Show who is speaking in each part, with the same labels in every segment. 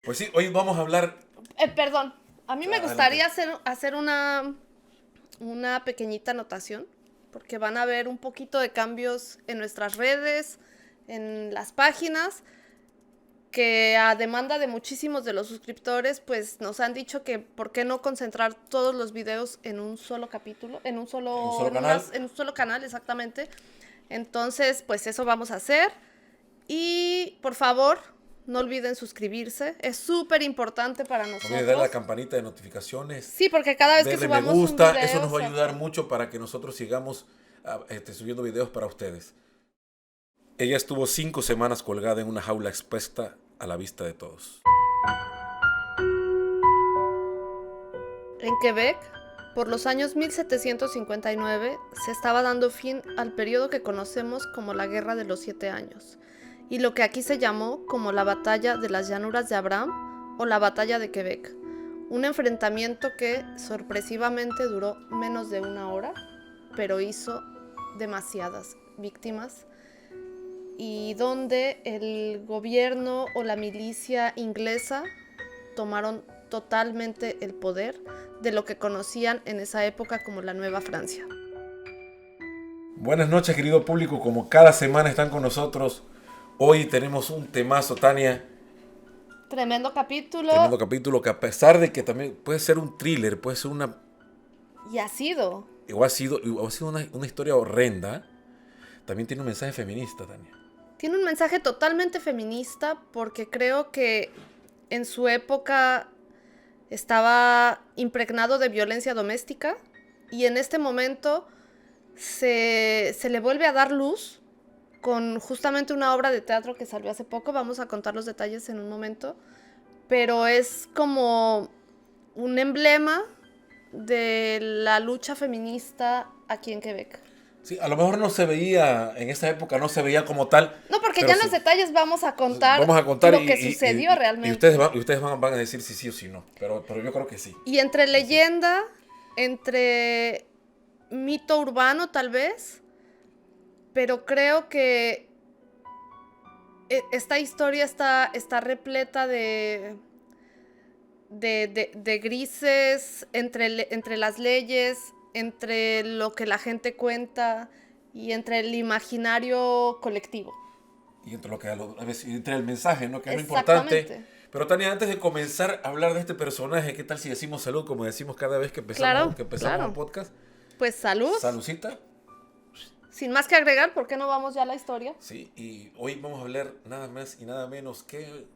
Speaker 1: Pues sí, hoy vamos a hablar.
Speaker 2: Perdón, a mí me
Speaker 1: Adelante.
Speaker 2: gustaría hacer una pequeñita anotación, porque van a haber un poquito de cambios en nuestras redes, en las páginas, que a demanda de muchísimos de los suscriptores, pues nos han dicho que por qué no concentrar todos los videos en un solo capítulo,
Speaker 1: En un solo canal.
Speaker 2: en un solo canal exactamente. Entonces, pues eso vamos a hacer. Y por favor, no olviden suscribirse. Es súper importante para
Speaker 1: No olvides darle a la
Speaker 2: nosotros.
Speaker 1: campanita de notificaciones.
Speaker 2: Sí, porque cada vez que
Speaker 1: Darle me
Speaker 2: subamos un
Speaker 1: gusta. Eso
Speaker 2: video,
Speaker 1: nos va a ayudar
Speaker 2: exacto.
Speaker 1: mucho para que nosotros sigamos subiendo videos para ustedes. Ella estuvo 5 semanas colgada en una jaula expuesta a la vista de todos.
Speaker 2: En Quebec, por los años 1759, se estaba dando fin al periodo que conocemos como la Guerra de los 7 Años, y lo que aquí se llamó como la Batalla de las Llanuras de Abraham o la Batalla de Quebec, un enfrentamiento que sorpresivamente duró menos de una hora, pero hizo demasiadas víctimas y donde el gobierno o la milicia inglesa tomaron totalmente el poder de lo que conocían en esa época como la Nueva Francia.
Speaker 1: Buenas noches, querido público. Como cada semana están con nosotros, hoy tenemos un temazo, Tania.
Speaker 2: Tremendo capítulo
Speaker 1: Tremendo capítulo que, a pesar de que también puede ser un thriller, puede ser una.
Speaker 2: y ha sido.
Speaker 1: O ha sido una historia horrenda. También tiene un mensaje feminista, Tania.
Speaker 2: Tiene un mensaje totalmente feminista porque creo que en su época estaba impregnado de violencia doméstica y en este momento se le vuelve a dar luz con justamente una obra de teatro que salió hace poco. Vamos a contar los detalles en un momento. Pero es como un emblema de la lucha feminista aquí en Quebec.
Speaker 1: Sí, a lo mejor no se veía, en esa época no se veía como tal,
Speaker 2: No, porque
Speaker 1: pero
Speaker 2: ya en los
Speaker 1: sí,
Speaker 2: detalles vamos a contar
Speaker 1: vamos a contar
Speaker 2: lo que sucedió
Speaker 1: y
Speaker 2: realmente.
Speaker 1: ustedes van a decir si sí o si no. Pero yo creo que sí.
Speaker 2: Y entre
Speaker 1: Que sí.
Speaker 2: leyenda, entre mito urbano tal vez, pero creo que esta historia está repleta de grises entre las leyes, entre lo que la gente cuenta y entre el imaginario colectivo.
Speaker 1: Y entre lo que a veces, entre el mensaje, ¿no? Que es lo importante.
Speaker 2: Exactamente.
Speaker 1: Pero Tania, antes de comenzar a hablar de este personaje, ¿qué tal si decimos salud como decimos cada vez
Speaker 2: Claro,
Speaker 1: que empezamos un
Speaker 2: claro.
Speaker 1: podcast?
Speaker 2: Pues salud.
Speaker 1: Salucita.
Speaker 2: Sin más que agregar, ¿por qué no vamos ya a la historia?
Speaker 1: Sí, y hoy vamos a hablar nada más y nada menos que.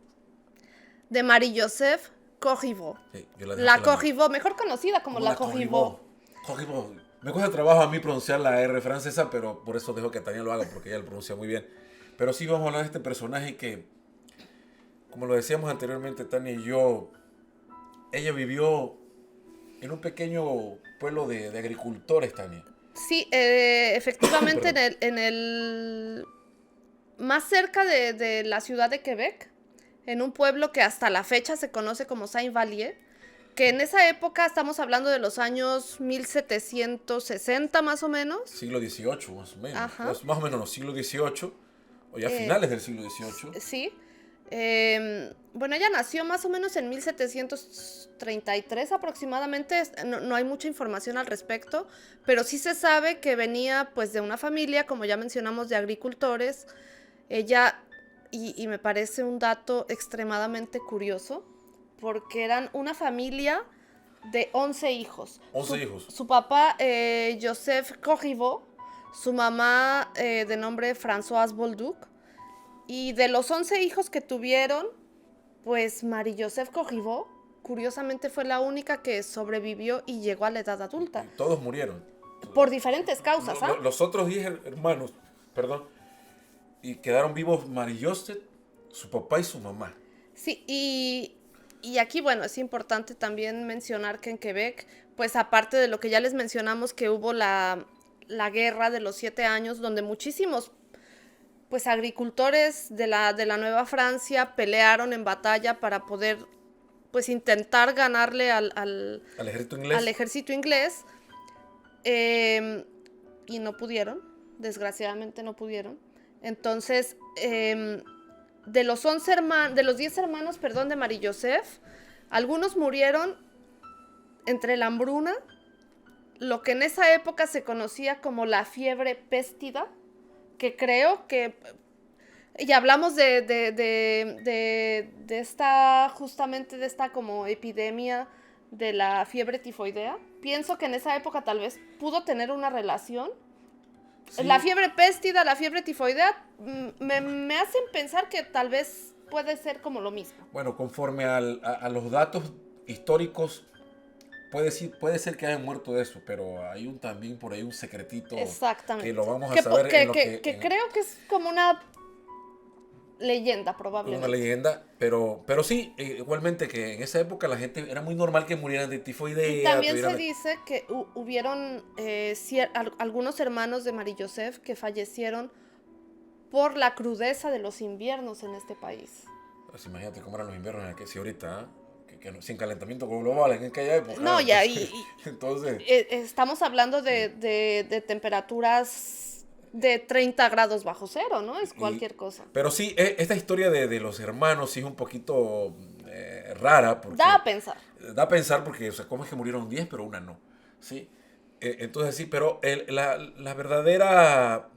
Speaker 2: De Marie-Joseph Corriveau.
Speaker 1: Sí, yo la dejo
Speaker 2: La
Speaker 1: con la mía.
Speaker 2: Corriveau, mejor conocida como
Speaker 1: Como
Speaker 2: la
Speaker 1: la
Speaker 2: Corriveau.
Speaker 1: Corribó. Corribó. Me cuesta trabajo a mí pronunciar la R francesa, pero por eso dejo que Tania lo haga, porque ella lo pronuncia muy bien. Pero sí vamos a hablar de este personaje que, como lo decíamos anteriormente, Tania y yo, ella vivió en un pequeño pueblo de agricultores, Tania.
Speaker 2: Sí, efectivamente
Speaker 1: Perdón.
Speaker 2: en el más cerca de la ciudad de Quebec, en un pueblo que hasta la fecha se conoce como Saint-Vallier, que en esa época estamos hablando de los años 1760 más o menos.
Speaker 1: Siglo XVIII, más o menos.
Speaker 2: Ajá.
Speaker 1: Pues más o menos, no, siglo XVIII, o ya
Speaker 2: Eh,
Speaker 1: finales del siglo XVIII.
Speaker 2: sí. Bueno, ella nació más o menos en 1733 aproximadamente. No, no hay mucha información al respecto, pero sí se sabe que venía pues de una familia, como ya mencionamos, de agricultores. Ella, y me parece un dato extremadamente curioso, porque eran una familia de 11 hijos.
Speaker 1: 11 hijos.
Speaker 2: Su papá, Joseph Corriveau, su mamá, de nombre Françoise Bolduc, y de los 11 hijos que tuvieron, pues Marie-Joseph Corriveau, curiosamente fue la única que sobrevivió y llegó a la edad adulta,
Speaker 1: Y todos murieron.
Speaker 2: por diferentes causas, ¿ah?
Speaker 1: Los otros 10 hermanos, perdón, y quedaron vivos Marie-Joseph, su papá y su mamá.
Speaker 2: Sí, y aquí, bueno, es importante también mencionar que en Quebec, pues aparte de lo que ya les mencionamos, que hubo la guerra de los 7 años, donde muchísimos pues agricultores de la Nueva Francia pelearon en batalla para poder pues intentar ganarle
Speaker 1: Al ejército
Speaker 2: al
Speaker 1: inglés.
Speaker 2: ejército inglés, eh, y no pudieron, desgraciadamente no pudieron. Entonces, de los 10 hermanos, perdón, de Marie Joseph, algunos murieron entre la hambruna, lo que en esa época se conocía como la fiebre pestida, que creo que, y hablamos de esta, justamente de esta como epidemia de la fiebre tifoidea. Pienso que en esa época tal vez pudo tener una relación.
Speaker 1: Sí.
Speaker 2: La fiebre pestida, la fiebre tifoidea, me hacen pensar que tal vez puede ser como lo mismo.
Speaker 1: Bueno, conforme a los datos históricos, puede ser que hayan muerto de eso, pero hay también por ahí un secretito
Speaker 2: Exactamente.
Speaker 1: que lo vamos a saber
Speaker 2: que creo que es como una leyenda, probablemente.
Speaker 1: una leyenda, pero sí, igualmente que en esa época la gente era muy normal que murieran de tifoidea.
Speaker 2: Y también se dice que hubieron algunos hermanos de Marie Joseph que fallecieron por la crudeza de los inviernos en este país.
Speaker 1: Pues imagínate cómo eran los inviernos en aquel, si ahorita, sin calentamiento global en aquella época.
Speaker 2: No,
Speaker 1: entonces,
Speaker 2: estamos hablando de temperaturas de 30 grados bajo cero, ¿no? Es cualquier cosa.
Speaker 1: Pero sí, esta historia de los hermanos sí es un poquito rara. Porque
Speaker 2: Da a pensar.
Speaker 1: Da a pensar porque, o sea, ¿cómo es que murieron 10 pero una no? ¿Sí? Entonces sí, pero la verdadera...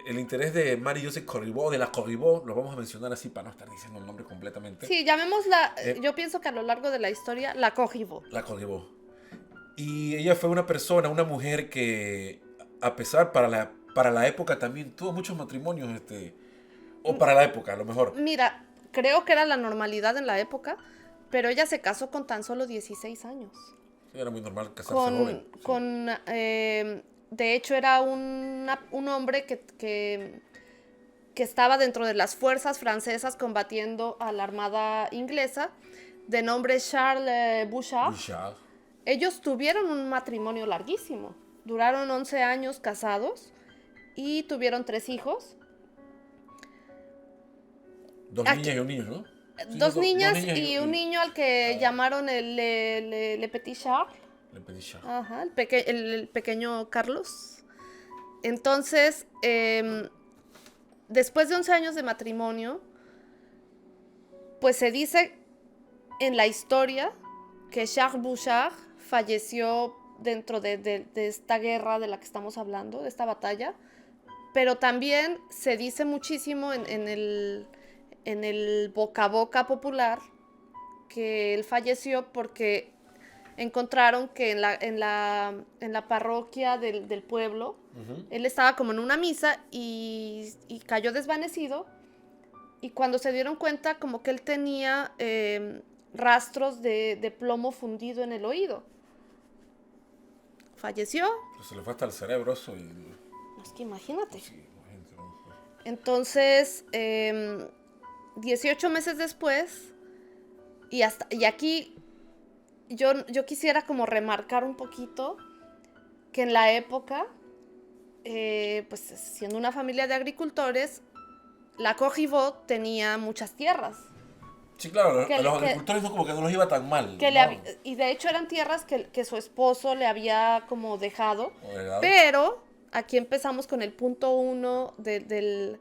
Speaker 1: el interés de Marie-Joseph Corriveau, de la Corriveau, lo vamos a mencionar así para no estar diciendo el nombre completamente.
Speaker 2: Sí, llamémosla, yo pienso que a lo largo de la historia, la Corriveau.
Speaker 1: La Corriveau. Y ella fue una persona, una mujer que, a pesar, para la época también tuvo muchos matrimonios, o para la época, a lo mejor.
Speaker 2: Mira, creo que era la normalidad en la época, pero ella se casó con tan solo 16 años.
Speaker 1: Sí, era muy normal casarse joven. Sí.
Speaker 2: De hecho, era un hombre que estaba dentro de las fuerzas francesas combatiendo a la armada inglesa, de nombre Charles Bouchard. Ellos tuvieron un matrimonio larguísimo. Duraron 11 años casados y tuvieron 3 hijos.
Speaker 1: 2 niñas y un niño, ¿no?
Speaker 2: Sí, dos niñas y un niño al que llamaron Le Petit Charles. Ajá, el pequeño Carlos. Entonces, después de 11 años de matrimonio, pues se dice en la historia que Charles Bouchard falleció dentro de esta guerra de la que estamos hablando, de esta batalla, pero también se dice muchísimo en el boca a boca popular que él falleció porque encontraron que en la parroquia del pueblo, él estaba como en una misa y cayó desvanecido, y cuando se dieron cuenta como que él tenía rastros de plomo fundido en el oído. Falleció.
Speaker 1: Pues se le fue hasta el cerebro eso y...
Speaker 2: Es que imagínate.
Speaker 1: Sí, imagínate.
Speaker 2: Entonces, 18 meses después, y aquí yo quisiera como remarcar un poquito que en la época, pues siendo una familia de agricultores, la Corriveau tenía muchas tierras.
Speaker 1: Sí, claro, a los agricultores no, como que no los iba tan mal.
Speaker 2: Y de hecho eran tierras que su esposo le había como dejado. Pero aquí empezamos con el punto 1 de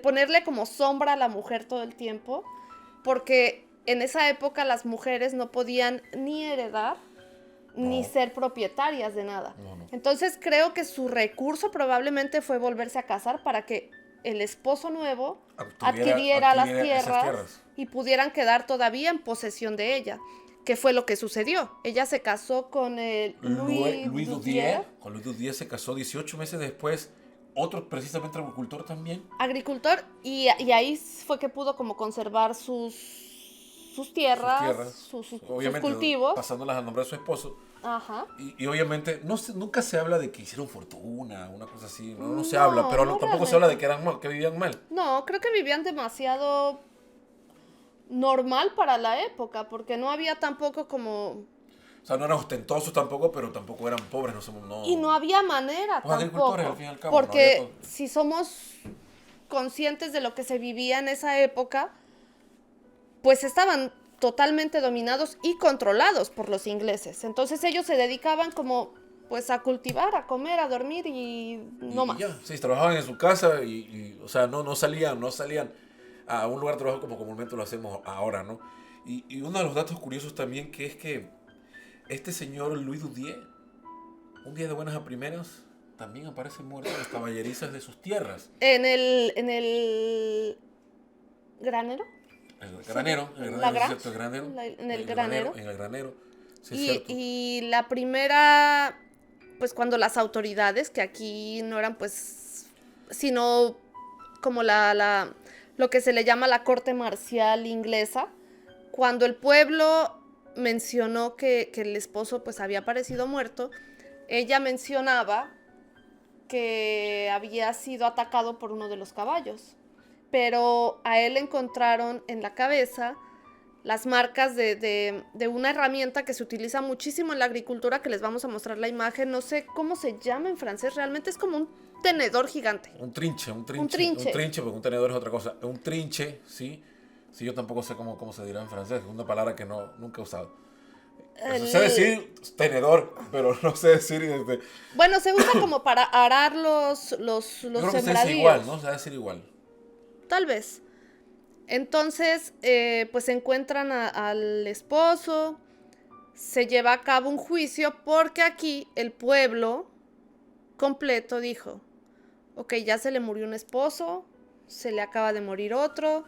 Speaker 2: ponerle como sombra a la mujer todo el tiempo, porque en esa época las mujeres no podían ni heredar ni ser propietarias de nada. No. Entonces creo que su recurso probablemente fue volverse a casar para que el esposo nuevo adquiriera las tierras y pudieran quedar todavía en posesión de ella, que fue lo que sucedió. Ella se casó con Louis Dudier.
Speaker 1: Con Louis Dudier se casó 18 meses después. Otro precisamente agricultor también.
Speaker 2: Agricultor, y ahí fue que pudo como conservar sus tierras, sus cultivos.
Speaker 1: Pasándolas a nombre de su esposo.
Speaker 2: Ajá.
Speaker 1: Y obviamente nunca se habla de que hicieron fortuna, una cosa así. No se habla, pero tampoco realmente se habla de que vivían mal.
Speaker 2: No, creo que vivían demasiado normal para la época, porque no había tampoco como...
Speaker 1: O sea, no eran ostentosos tampoco, pero tampoco eran pobres.
Speaker 2: Y no había manera tampoco.
Speaker 1: Agricultores, al fin y al cabo.
Speaker 2: Porque si somos conscientes de lo que se vivía en esa época, pues estaban totalmente dominados y controlados por los ingleses. Entonces ellos se dedicaban como pues a cultivar, a comer, a dormir y no
Speaker 1: Y
Speaker 2: más.
Speaker 1: ya, sí, trabajaban en su casa o sea, no salían a un lugar de trabajo como comúnmente lo hacemos ahora, ¿no? Y uno de los datos curiosos también que es que este señor Louis Dudier, un día de buenas a primeras, también aparece muerto en las caballerizas de sus tierras.
Speaker 2: En el granero,
Speaker 1: El
Speaker 2: sería
Speaker 1: granero, el
Speaker 2: la
Speaker 1: granero, sí es cierto,
Speaker 2: Grange,
Speaker 1: el granero,
Speaker 2: en el
Speaker 1: el granero,
Speaker 2: granero.
Speaker 1: en el granero, sí es
Speaker 2: Y,
Speaker 1: cierto.
Speaker 2: y la primera, pues cuando las autoridades, que aquí no eran pues, sino como lo que se le llama la corte marcial inglesa, cuando el pueblo mencionó que el esposo pues había aparecido muerto, ella mencionaba que había sido atacado por uno de los caballos, pero a él le encontraron en la cabeza las marcas de una herramienta que se utiliza muchísimo en la agricultura, que les vamos a mostrar la imagen, no sé cómo se llama en francés, realmente es como un tenedor gigante,
Speaker 1: Un trinche, un
Speaker 2: un
Speaker 1: trinche, un
Speaker 2: trinche.
Speaker 1: trinche, porque un tenedor es otra cosa. Un trinche, sí. Sí, yo tampoco sé cómo se dirá en francés, es una palabra que nunca he usado. Eso sé
Speaker 2: El,
Speaker 1: decir tenedor, pero no sé decir.
Speaker 2: bueno, se usa como para arar
Speaker 1: Yo
Speaker 2: los
Speaker 1: creo que se dice igual, ¿no?
Speaker 2: sembradíos,
Speaker 1: Se va a decir igual.
Speaker 2: tal vez. Entonces, pues encuentran al esposo, se lleva a cabo un juicio porque aquí el pueblo completo dijo, ok, ya se le murió un esposo, se le acaba de morir otro,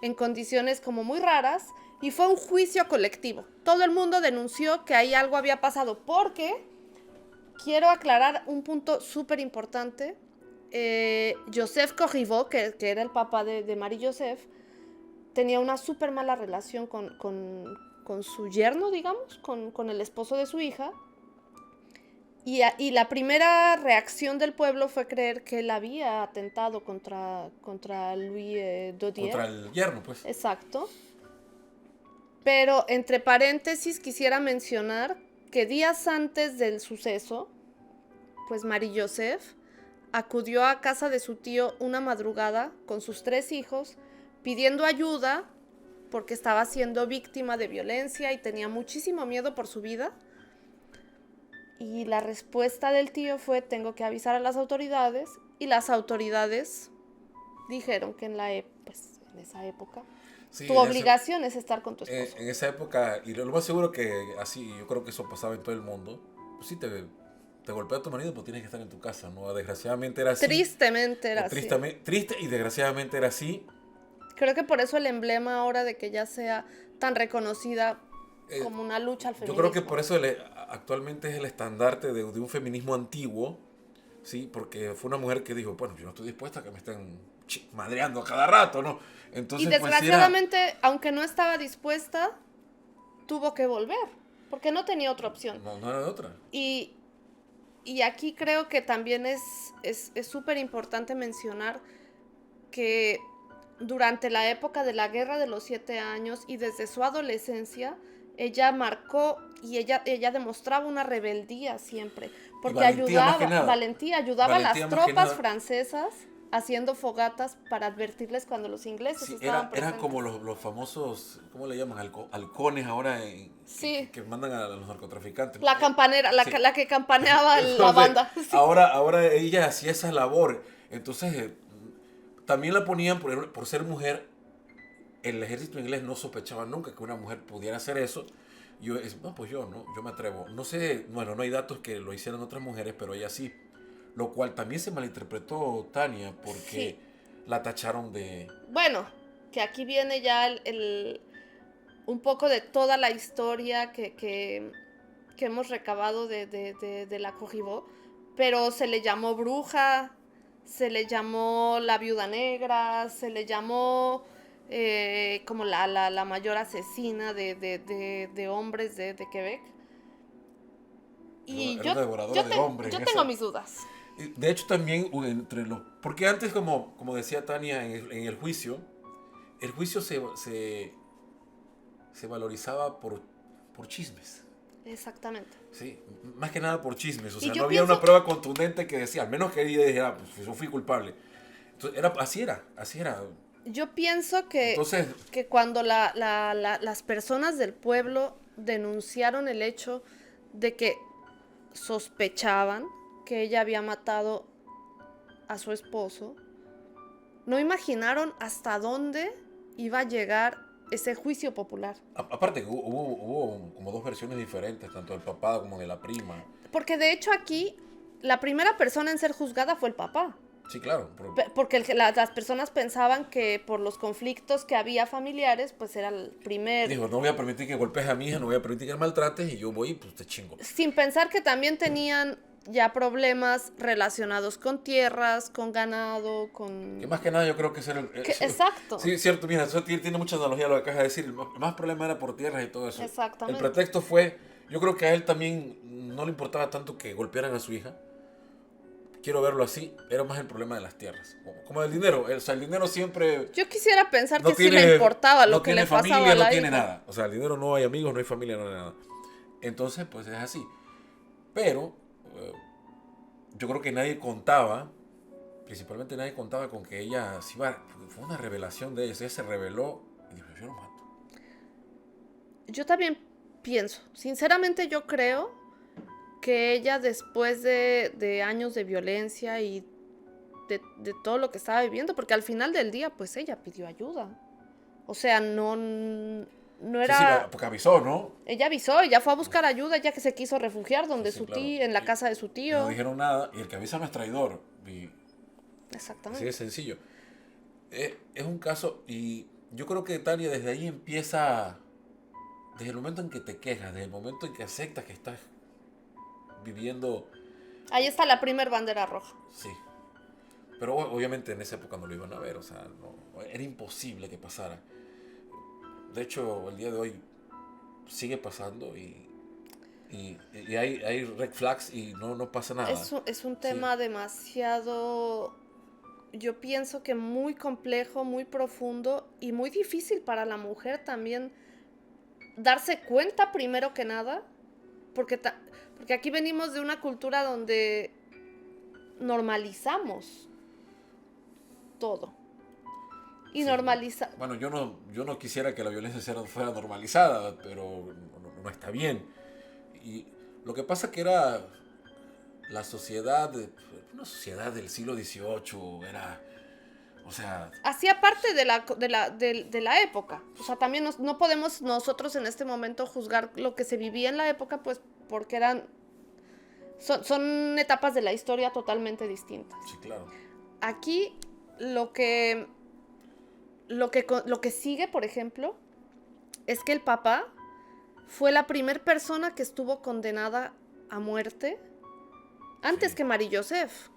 Speaker 2: en condiciones como muy raras, y fue un juicio colectivo. Todo el mundo denunció que ahí algo había pasado porque, quiero aclarar un punto súper importante, Joseph Corriveau, que era el papá de Marie-Joseph, tenía una súper mala relación con su yerno, digamos, con el esposo de su hija. Y la primera reacción del pueblo fue creer que él había atentado contra Louis Dodier.
Speaker 1: Contra el yerno, pues.
Speaker 2: Exacto. Pero entre paréntesis quisiera mencionar que días antes del suceso, pues Marie-Joseph acudió a casa de su tío una madrugada con sus 3 hijos pidiendo ayuda porque estaba siendo víctima de violencia y tenía muchísimo miedo por su vida. Y la respuesta del tío fue: tengo que avisar a las autoridades. Y las autoridades dijeron que pues, en esa época
Speaker 1: Sí,
Speaker 2: tu obligación es estar con tu esposo.
Speaker 1: en esa época, y lo más seguro que así, yo creo que eso pasaba en todo el mundo, pues sí, te golpea tu marido, pues tienes que estar en tu casa, ¿no? Desgraciadamente era así,
Speaker 2: Tristemente era
Speaker 1: o
Speaker 2: así.
Speaker 1: triste y desgraciadamente era así.
Speaker 2: Creo que por eso el emblema ahora de que ella sea tan reconocida
Speaker 1: Eh,
Speaker 2: como una lucha al
Speaker 1: yo creo que
Speaker 2: feminismo.
Speaker 1: por eso actualmente es el estandarte de un feminismo antiguo, ¿sí? Porque fue una mujer que dijo, bueno, yo no estoy dispuesta a que me estén madreando a cada rato, ¿no?
Speaker 2: Y
Speaker 1: Entonces, pues sí era,
Speaker 2: desgraciadamente, aunque no estaba dispuesta, tuvo que volver, porque no tenía otra opción.
Speaker 1: no era de otra.
Speaker 2: Y, y aquí creo que también es súper importante mencionar que durante la época de la Guerra de los 7 Años y desde su adolescencia, ella marcó y ella demostraba una rebeldía siempre,
Speaker 1: Y
Speaker 2: porque ayudaba a las
Speaker 1: valentía más que
Speaker 2: tropas
Speaker 1: nada.
Speaker 2: francesas haciendo fogatas para advertirles cuando los ingleses
Speaker 1: Sí,
Speaker 2: estaban
Speaker 1: eran como
Speaker 2: presentes.
Speaker 1: los famosos, ¿cómo le llaman? Halcones ahora
Speaker 2: Sí,
Speaker 1: que mandan a los narcotraficantes.
Speaker 2: la campanera,
Speaker 1: Sí.
Speaker 2: la que campaneaba la
Speaker 1: Entonces,
Speaker 2: banda. Sí.
Speaker 1: ahora ella hacía esa labor. Entonces, también la ponían por ser mujer. El ejército inglés no sospechaba nunca que una mujer pudiera hacer eso. No, pues yo me atrevo. No sé, bueno, no hay datos que lo hicieran otras mujeres, pero ella sí. Lo cual también se malinterpretó Tania porque
Speaker 2: Sí.
Speaker 1: la tacharon de...
Speaker 2: Bueno, que aquí viene ya un poco de toda la historia que hemos recabado de la Corriveau, pero se le llamó bruja, se le llamó la viuda negra, se le llamó como la mayor asesina de hombres de Quebec. Y
Speaker 1: Era una devoradora de hombres.
Speaker 2: yo tengo mis dudas.
Speaker 1: De hecho, también entre los... Porque antes, como decía Tania en el juicio se valorizaba por chismes.
Speaker 2: Exactamente.
Speaker 1: Sí, más que nada por chismes. O
Speaker 2: Y
Speaker 1: sea, no
Speaker 2: yo
Speaker 1: había una
Speaker 2: pienso,
Speaker 1: prueba contundente que decía, al menos que ella dijera, pues yo fui culpable. Entonces, así era.
Speaker 2: yo pienso
Speaker 1: Entonces,
Speaker 2: que cuando las personas del pueblo denunciaron el hecho de que sospechaban que ella había matado a su esposo, no imaginaron hasta dónde iba a llegar ese juicio popular.
Speaker 1: Aparte, hubo como dos versiones diferentes, tanto del papá como de la prima.
Speaker 2: Porque de hecho aquí, la primera persona en ser juzgada fue el papá.
Speaker 1: Sí, claro.
Speaker 2: Porque las personas pensaban que por los conflictos que había familiares, pues era el primer...
Speaker 1: Dijo, no voy a permitir que golpees a mi hija, no voy a permitir que la maltrates, y yo voy y pues te chingo.
Speaker 2: Sin pensar que también tenían ya problemas relacionados con tierras, con ganado, con...
Speaker 1: Que más que nada yo creo que ese era
Speaker 2: exacto.
Speaker 1: Sí, es cierto, mira, eso tiene mucha analogía a lo que acabas de decir. El más problema era por tierras y todo eso.
Speaker 2: Exactamente.
Speaker 1: El pretexto fue, yo creo que a él también no le importaba tanto que golpearan a su hija. Quiero verlo así, era más el problema de las tierras. Como el dinero, o sea, el dinero siempre...
Speaker 2: Yo quisiera pensar
Speaker 1: no
Speaker 2: que
Speaker 1: tiene,
Speaker 2: sí le importaba lo
Speaker 1: no
Speaker 2: que
Speaker 1: tiene
Speaker 2: le
Speaker 1: familia,
Speaker 2: pasaba a la
Speaker 1: no tiene
Speaker 2: hija.
Speaker 1: nada. O sea, el dinero no hay amigos, no hay familia, no hay nada. Entonces, pues es así. Pero yo creo que nadie contaba, principalmente nadie contaba con que ella se iba... Fue una revelación de ella, ella se reveló y dijo, yo lo mato.
Speaker 2: Yo también pienso, sinceramente yo creo que ella después de años de violencia y de todo lo que estaba viviendo, porque al final del día pues ella pidió ayuda. O sea, no era...
Speaker 1: Sí, porque avisó, ¿no?
Speaker 2: Ella avisó, ella fue a buscar ayuda, ella que se quiso refugiar donde
Speaker 1: Sí,
Speaker 2: su
Speaker 1: claro.
Speaker 2: tío, en la casa de su
Speaker 1: Y
Speaker 2: tío.
Speaker 1: no dijeron nada, y el que avisa no es traidor. Y
Speaker 2: Exactamente.
Speaker 1: así de sencillo. Es un caso, y yo creo que Tania desde ahí empieza, desde el momento en que te quejas, desde el momento en que aceptas que estás viviendo...
Speaker 2: Ahí está la primer bandera roja.
Speaker 1: Sí. Pero obviamente en esa época no lo iban a ver, o sea, no, era imposible que pasara. De hecho, el día de hoy sigue pasando y hay red flags y no pasa nada.
Speaker 2: Es un tema demasiado, yo pienso que muy complejo, muy profundo y muy difícil para la mujer también darse cuenta primero que nada, porque aquí venimos de una cultura donde normalizamos todo. Y normaliza...
Speaker 1: Bueno, yo no quisiera que la violencia fuera normalizada, pero no está bien. Y lo que pasa que era la sociedad, una sociedad del siglo XVIII, era, o sea...
Speaker 2: Hacía parte de la época. O sea, también no podemos nosotros en este momento juzgar lo que se vivía en la época, pues porque son etapas de la historia totalmente distintas.
Speaker 1: Sí, claro.
Speaker 2: Aquí lo que sigue, por ejemplo, es que el papá fue la primera persona que estuvo condenada a muerte antes que Mary Joseph.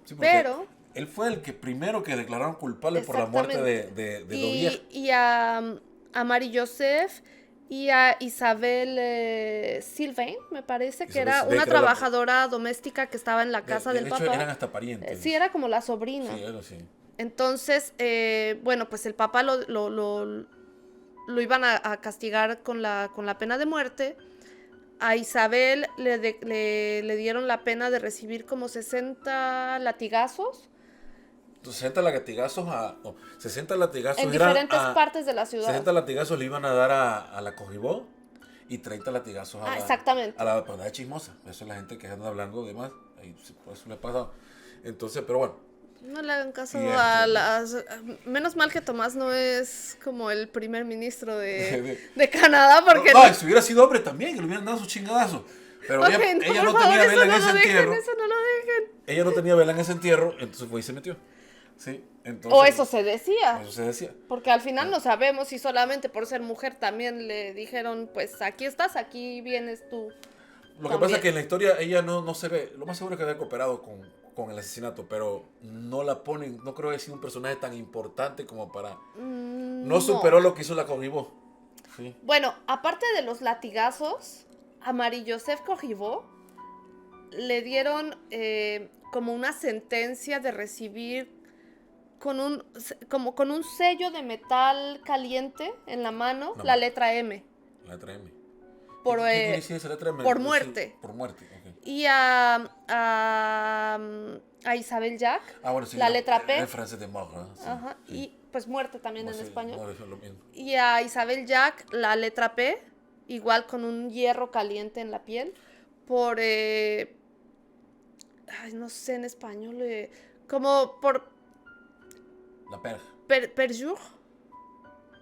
Speaker 1: Sí,
Speaker 2: pero
Speaker 1: él fue el que primero que declararon culpable por la muerte de Dodier.
Speaker 2: Y a Mary Joseph y a Isabel Sylvain, me parece, que era una trabajadora doméstica que estaba en la casa del
Speaker 1: de hecho,
Speaker 2: papá.
Speaker 1: eran hasta parientes.
Speaker 2: Sí, era como la sobrina.
Speaker 1: Sí, era así.
Speaker 2: Entonces, bueno, pues el papá lo iban a castigar con la pena de muerte. A Isabel le dieron la pena de recibir como 60 latigazos.
Speaker 1: 60 latigazos 60 latigazos
Speaker 2: en diferentes partes de la ciudad.
Speaker 1: 60 latigazos le iban a dar a la Cogibó y 30 latigazos
Speaker 2: exactamente.
Speaker 1: a la pandilla chismosa. Eso es la gente que anda hablando de más. Eso le pasa. Entonces, pero bueno.
Speaker 2: No le hagan caso a las... Menos mal que Tomás no es como el primer ministro de Canadá, porque...
Speaker 1: No, si hubiera sido hombre también, que le hubieran dado su chingadazo. Pero ella no tenía vela en ese entierro.
Speaker 2: Eso no lo dejen.
Speaker 1: Ella no tenía vela en ese entierro, entonces fue y se metió. Sí, entonces,
Speaker 2: o eso se decía.
Speaker 1: Eso se decía.
Speaker 2: Porque al final no sabemos si solamente por ser mujer también le dijeron, pues aquí estás, aquí vienes tú.
Speaker 1: Lo que pasa es que en la historia ella no se ve, lo más seguro es que había cooperado con el asesinato, pero no la ponen, no creo que sea un personaje tan importante como para... no superó lo que hizo la Cogibó. Sí.
Speaker 2: Bueno, aparte de los latigazos, a Mary Joseph Cogibó le dieron como una sentencia de recibir con un sello de metal caliente en la mano, la letra M.
Speaker 1: La letra M.
Speaker 2: Por,
Speaker 1: ¿Qué quiere decir esa letra M?
Speaker 2: Por muerte.
Speaker 1: Sí, por muerte, ok.
Speaker 2: Y a Isabel Jack,
Speaker 1: bueno, sí,
Speaker 2: la letra P.
Speaker 1: En francés de mort, ¿eh? Sí,
Speaker 2: ajá,
Speaker 1: sí.
Speaker 2: Y pues muerte también en español.
Speaker 1: No, eso es lo mismo.
Speaker 2: Y a Isabel Jack, la letra P, igual con un hierro caliente en la piel, por, ay, no sé en español, como por
Speaker 1: La perja.
Speaker 2: perjure,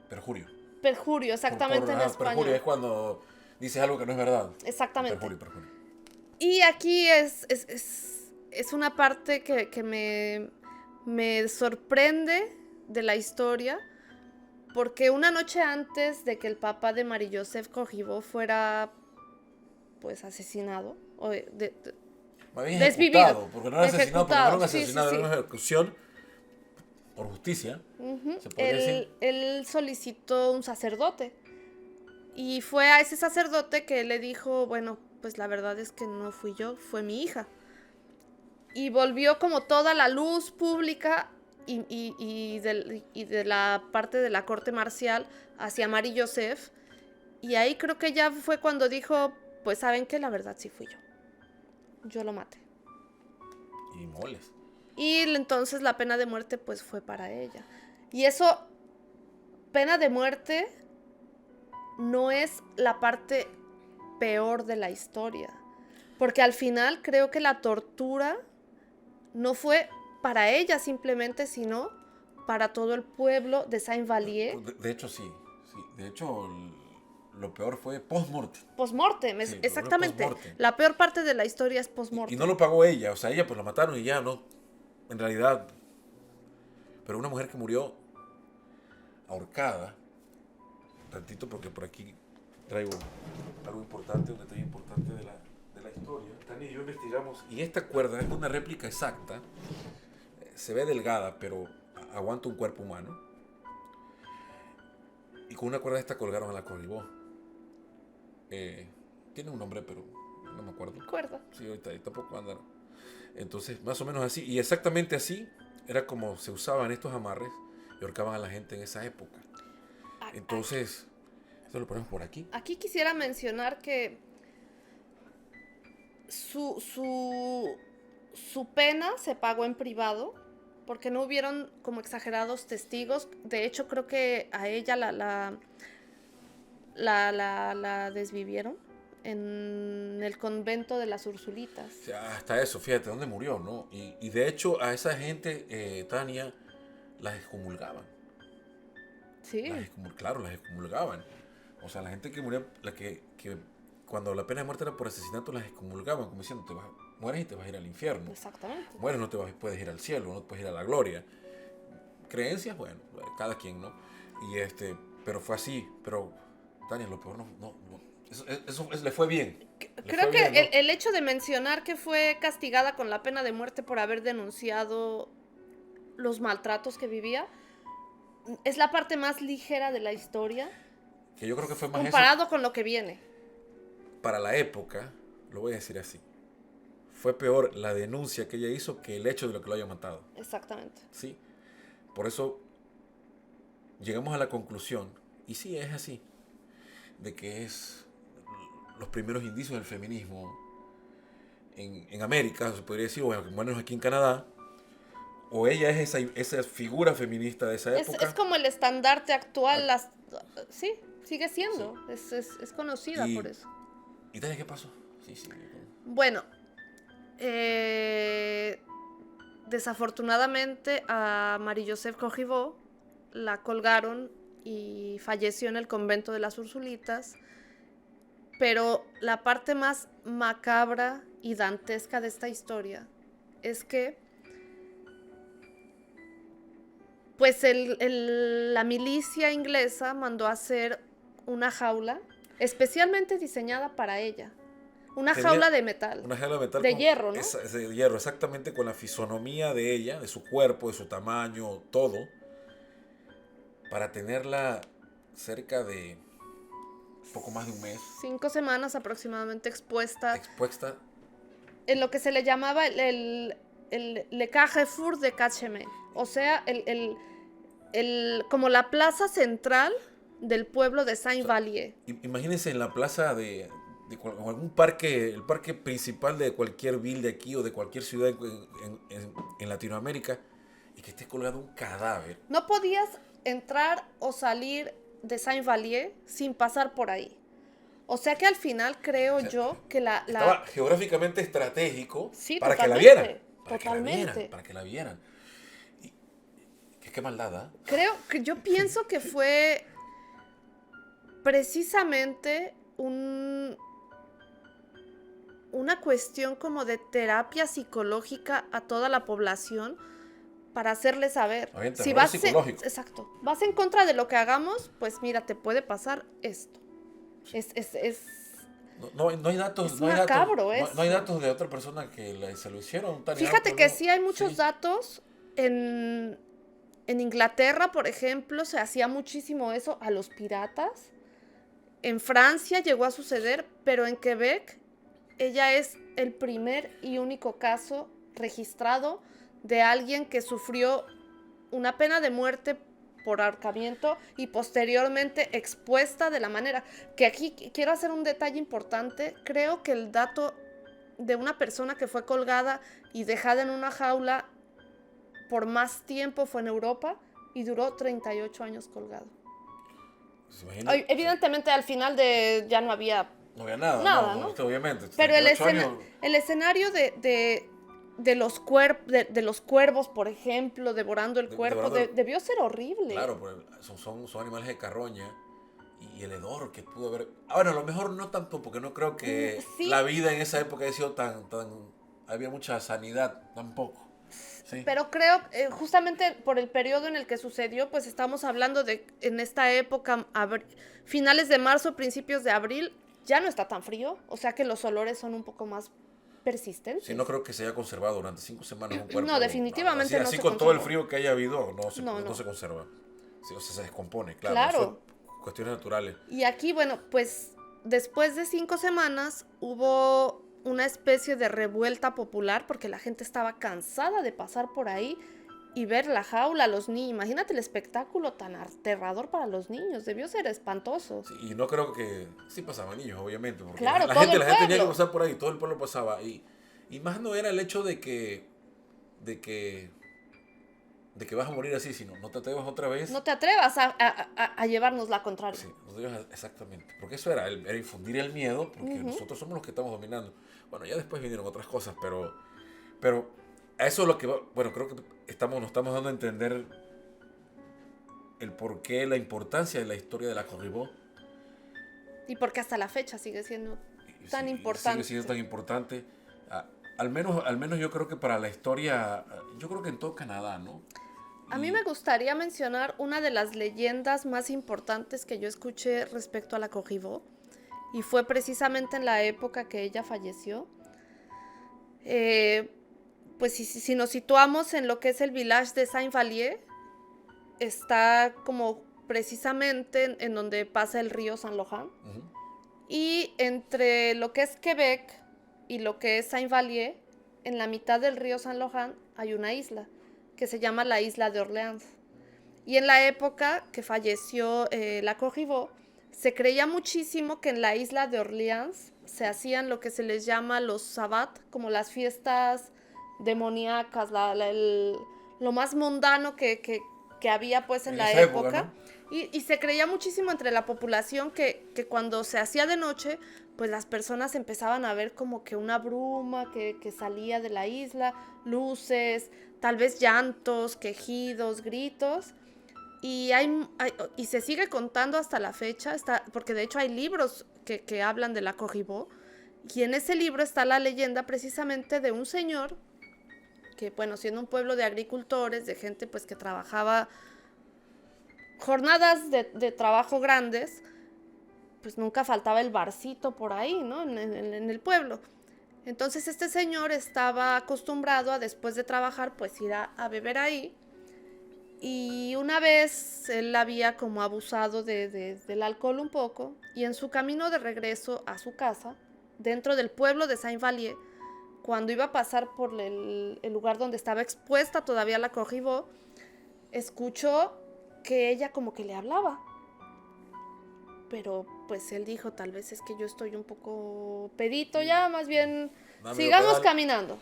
Speaker 1: Perjurio.
Speaker 2: perjurio, exactamente en
Speaker 1: Perjurio es
Speaker 2: español.
Speaker 1: cuando dices algo que no es verdad.
Speaker 2: Exactamente.
Speaker 1: Perjurio.
Speaker 2: Y aquí es una parte que me sorprende de la historia, porque una noche antes de que el papá de Marie-Joseph Corriveau fuera pues asesinado, o
Speaker 1: Más bien
Speaker 2: desvivido,
Speaker 1: ejecutado, porque no era asesinado, porque no era
Speaker 2: ejecutado,
Speaker 1: un
Speaker 2: sí, sí,
Speaker 1: asesinato, era
Speaker 2: sí.
Speaker 1: una ejecución por justicia,
Speaker 2: Ujú.
Speaker 1: se podría decir.
Speaker 2: Él solicitó un sacerdote y fue a ese sacerdote que le dijo, bueno, pues la verdad es que no fui yo, fue mi hija. Y volvió como toda la luz pública y de la parte de la corte marcial hacia Marie-Joseph. Y ahí creo que ya fue cuando dijo, pues saben que la verdad sí fui yo. Yo lo maté.
Speaker 1: Y moles.
Speaker 2: Y entonces la pena de muerte pues fue para ella. Y eso, pena de muerte, no es la parte peor de la historia. Porque al final creo que la tortura no fue para ella simplemente, sino para todo el pueblo de Saint-Vallier.
Speaker 1: De hecho, sí. De hecho, lo peor fue post-mortem.
Speaker 2: Post-mortem,
Speaker 1: Sí, lo peor es
Speaker 2: exactamente.
Speaker 1: post-mortem.
Speaker 2: La peor parte de la historia es
Speaker 1: Y
Speaker 2: post-mortem.
Speaker 1: no lo pagó ella, o sea, ella pues la mataron y ya, ¿no? En realidad. Pero una mujer que murió ahorcada, tantito porque por aquí traigo algo importante, un detalle importante de la historia. Tania y yo investigamos, y esta cuerda es una réplica exacta, se ve delgada, pero aguanta un cuerpo humano. Y con una cuerda esta colgaron a la Corribó. Tiene un nombre, pero no me acuerdo.
Speaker 2: Cuerda.
Speaker 1: Sí, ahorita tampoco andar. Entonces, más o menos así, y exactamente así, era como se usaban estos amarres y ahorcaban a la gente en esa época. Entonces, esto lo ponemos por aquí.
Speaker 2: Aquí quisiera mencionar que su pena se pagó en privado porque no hubieron como exagerados testigos. De hecho, creo que a ella la desvivieron en el convento de las Ursulitas.
Speaker 1: O sea, hasta eso, fíjate, ¿dónde murió, no? Y de hecho, a esa gente, Tania, las excomulgaban.
Speaker 2: Sí,
Speaker 1: Claro, las excomulgaban. O sea, la gente que murió, que cuando la pena de muerte era por asesinato, las excomulgaban, como diciendo, mueres y te vas a ir al infierno.
Speaker 2: exactamente.
Speaker 1: Mueres, no puedes ir al cielo, no puedes ir a la gloria. Creencias, bueno, cada quien, ¿no? Pero fue así. Pero, Tania, lo peor no. Eso le fue bien.
Speaker 2: Creo que el hecho de mencionar que fue castigada con la pena de muerte por haber denunciado los maltratos que vivía es la parte más ligera de la historia
Speaker 1: Que yo creo que fue más
Speaker 2: comparado
Speaker 1: eso.
Speaker 2: con lo que viene.
Speaker 1: Para la época, lo voy a decir así, fue peor la denuncia que ella hizo que el hecho de lo que lo haya matado.
Speaker 2: Exactamente.
Speaker 1: ¿Sí? Por eso llegamos a la conclusión, y sí es así, de que es los primeros indicios del feminismo en América, se podría decir, o bueno, menos aquí en Canadá, o ella es esa figura feminista de esa época.
Speaker 2: Es como el estandarte actual. Sí, sigue siendo. Sí. Es conocida por eso.
Speaker 1: ¿Y Tania qué pasó? Sí.
Speaker 2: Bueno, desafortunadamente a Marie-Joseph Corriveau la colgaron y falleció en el convento de las Ursulitas. Pero la parte más macabra y dantesca de esta historia es que pues la milicia inglesa mandó a hacer una jaula especialmente diseñada para ella. Una jaula de metal.
Speaker 1: Una jaula de metal.
Speaker 2: De hierro, ¿no?
Speaker 1: De hierro, exactamente con la fisonomía de ella, de su cuerpo, de su tamaño, todo. Para tenerla cerca de poco más de un mes.
Speaker 2: 5 semanas aproximadamente expuesta.
Speaker 1: Expuesta.
Speaker 2: En lo que se le llamaba el Le Carrefour de Cachemé. O sea, como la plaza central del pueblo de Saint-Vallier.
Speaker 1: Imagínense en la plaza de algún parque, el parque principal de cualquier ville de aquí o de cualquier ciudad en Latinoamérica, y que esté colgado un cadáver.
Speaker 2: No podías entrar o salir de Saint-Vallier sin pasar por ahí. O sea que al final creo
Speaker 1: O sea,
Speaker 2: yo que
Speaker 1: estaba geográficamente estratégico
Speaker 2: Sí,
Speaker 1: para que la
Speaker 2: totalmente,
Speaker 1: vieran.
Speaker 2: totalmente.
Speaker 1: Para que la vieran. Y, qué maldad, ¿ah?
Speaker 2: Creo que yo pienso que fue precisamente una cuestión como de terapia psicológica a toda la población para hacerle saber.
Speaker 1: Había
Speaker 2: Si
Speaker 1: terror psicológico.
Speaker 2: exacto, vas en contra de lo que hagamos, pues mira, te puede pasar esto. Es
Speaker 1: No hay datos,
Speaker 2: Es macabro eso.
Speaker 1: no hay datos de otra persona que se lo hicieron.
Speaker 2: Fíjate que sí hay muchos datos. En Inglaterra, por ejemplo, se hacía muchísimo eso a los piratas. En Francia llegó a suceder, pero en Quebec ella es el primer y único caso registrado de alguien que sufrió una pena de muerte por ahorcamiento y posteriormente expuesta de la manera que aquí quiero hacer un detalle importante. Creo que el dato de una persona que fue colgada y dejada en una jaula por más tiempo fue en Europa y duró 38 años colgado.
Speaker 1: Pues
Speaker 2: Evidentemente al final ya no había
Speaker 1: nada,
Speaker 2: ¿no?
Speaker 1: Obviamente.
Speaker 2: Pero el escenario de los cuervos, por ejemplo, devorando el cuerpo, debió ser horrible.
Speaker 1: Claro, son animales de carroña y el hedor que pudo haber... Ahora, a lo mejor no tanto, porque no creo que
Speaker 2: sí.
Speaker 1: La vida en esa época haya sido había mucha sanidad, tampoco. Sí.
Speaker 2: Pero creo, justamente por el periodo en el que sucedió, pues estamos hablando de, en esta época, finales de marzo, principios de abril, ya no está tan frío, o sea que los olores son un poco más persistentes.
Speaker 1: Sí, no creo que se haya conservado durante 5 semanas un cuerpo.
Speaker 2: No, definitivamente no
Speaker 1: así
Speaker 2: se
Speaker 1: con
Speaker 2: conservó.
Speaker 1: todo el frío que haya habido, no se conserva. Sí, o sea, se descompone, claro. Son cuestiones naturales.
Speaker 2: Y aquí, bueno, pues después de 5 semanas hubo una especie de revuelta popular porque la gente estaba cansada de pasar por ahí y ver la jaula a los niños. Imagínate el espectáculo tan aterrador para los niños, debió ser espantoso.
Speaker 1: Sí, y no creo que... Sí pasaban niños, obviamente, porque
Speaker 2: claro,
Speaker 1: la gente tenía que pasar por ahí, todo el pueblo pasaba. Y más no era el hecho de que vas a morir así, sino no te atrevas otra vez.
Speaker 2: No te atrevas a llevarnos la contraria.
Speaker 1: Sí, exactamente. Porque eso era infundir el miedo, porque nosotros somos los que estamos dominando. Bueno, ya después vinieron otras cosas, pero a eso es lo que va. Bueno, creo que nos estamos dando a entender el porqué, la importancia de la historia de la Corribó.
Speaker 2: Y porque hasta la fecha sigue siendo tan importante.
Speaker 1: Sigue siendo tan importante. Al menos yo creo que para la historia, yo creo que en todo Canadá, ¿no?
Speaker 2: A mí me gustaría mencionar una de las leyendas más importantes que yo escuché respecto a la Corribó, y fue precisamente en la época que ella falleció. Pues si nos situamos en lo que es el village de Saint-Vallier, está como precisamente en donde pasa el río Saint Laurent. Y entre lo que es Quebec y lo que es Saint-Vallier, en la mitad del río Saint Laurent hay una isla que se llama la isla de Orleans. Y en la época que falleció la Corribó, se creía muchísimo que en la isla de Orleans se hacían lo que se les llama los sabbats, como las fiestas demoníacas, lo más mundano que había pues en la época, ¿no? Y se creía muchísimo entre la población que cuando se hacía de noche, pues las personas empezaban a ver como que una bruma que salía de la isla, luces, tal vez llantos, quejidos, gritos. Y se sigue contando hasta la fecha, porque de hecho hay libros que hablan de la Corribó, y en ese libro está la leyenda precisamente de un señor que, bueno, siendo un pueblo de agricultores, de gente pues que trabajaba jornadas de trabajo grandes, pues nunca faltaba el barcito por ahí, ¿no? En el pueblo. Entonces este señor estaba acostumbrado a, después de trabajar, pues ir a beber ahí. Y una vez él había como abusado del alcohol un poco, y en su camino de regreso a su casa, dentro del pueblo de Saint-Vallier, cuando iba a pasar por el lugar donde estaba expuesta todavía la Corribó, escuchó que ella como que le hablaba. Pero pues él dijo, tal vez es que yo estoy un poco pedito ya, más bien sigamos caminando.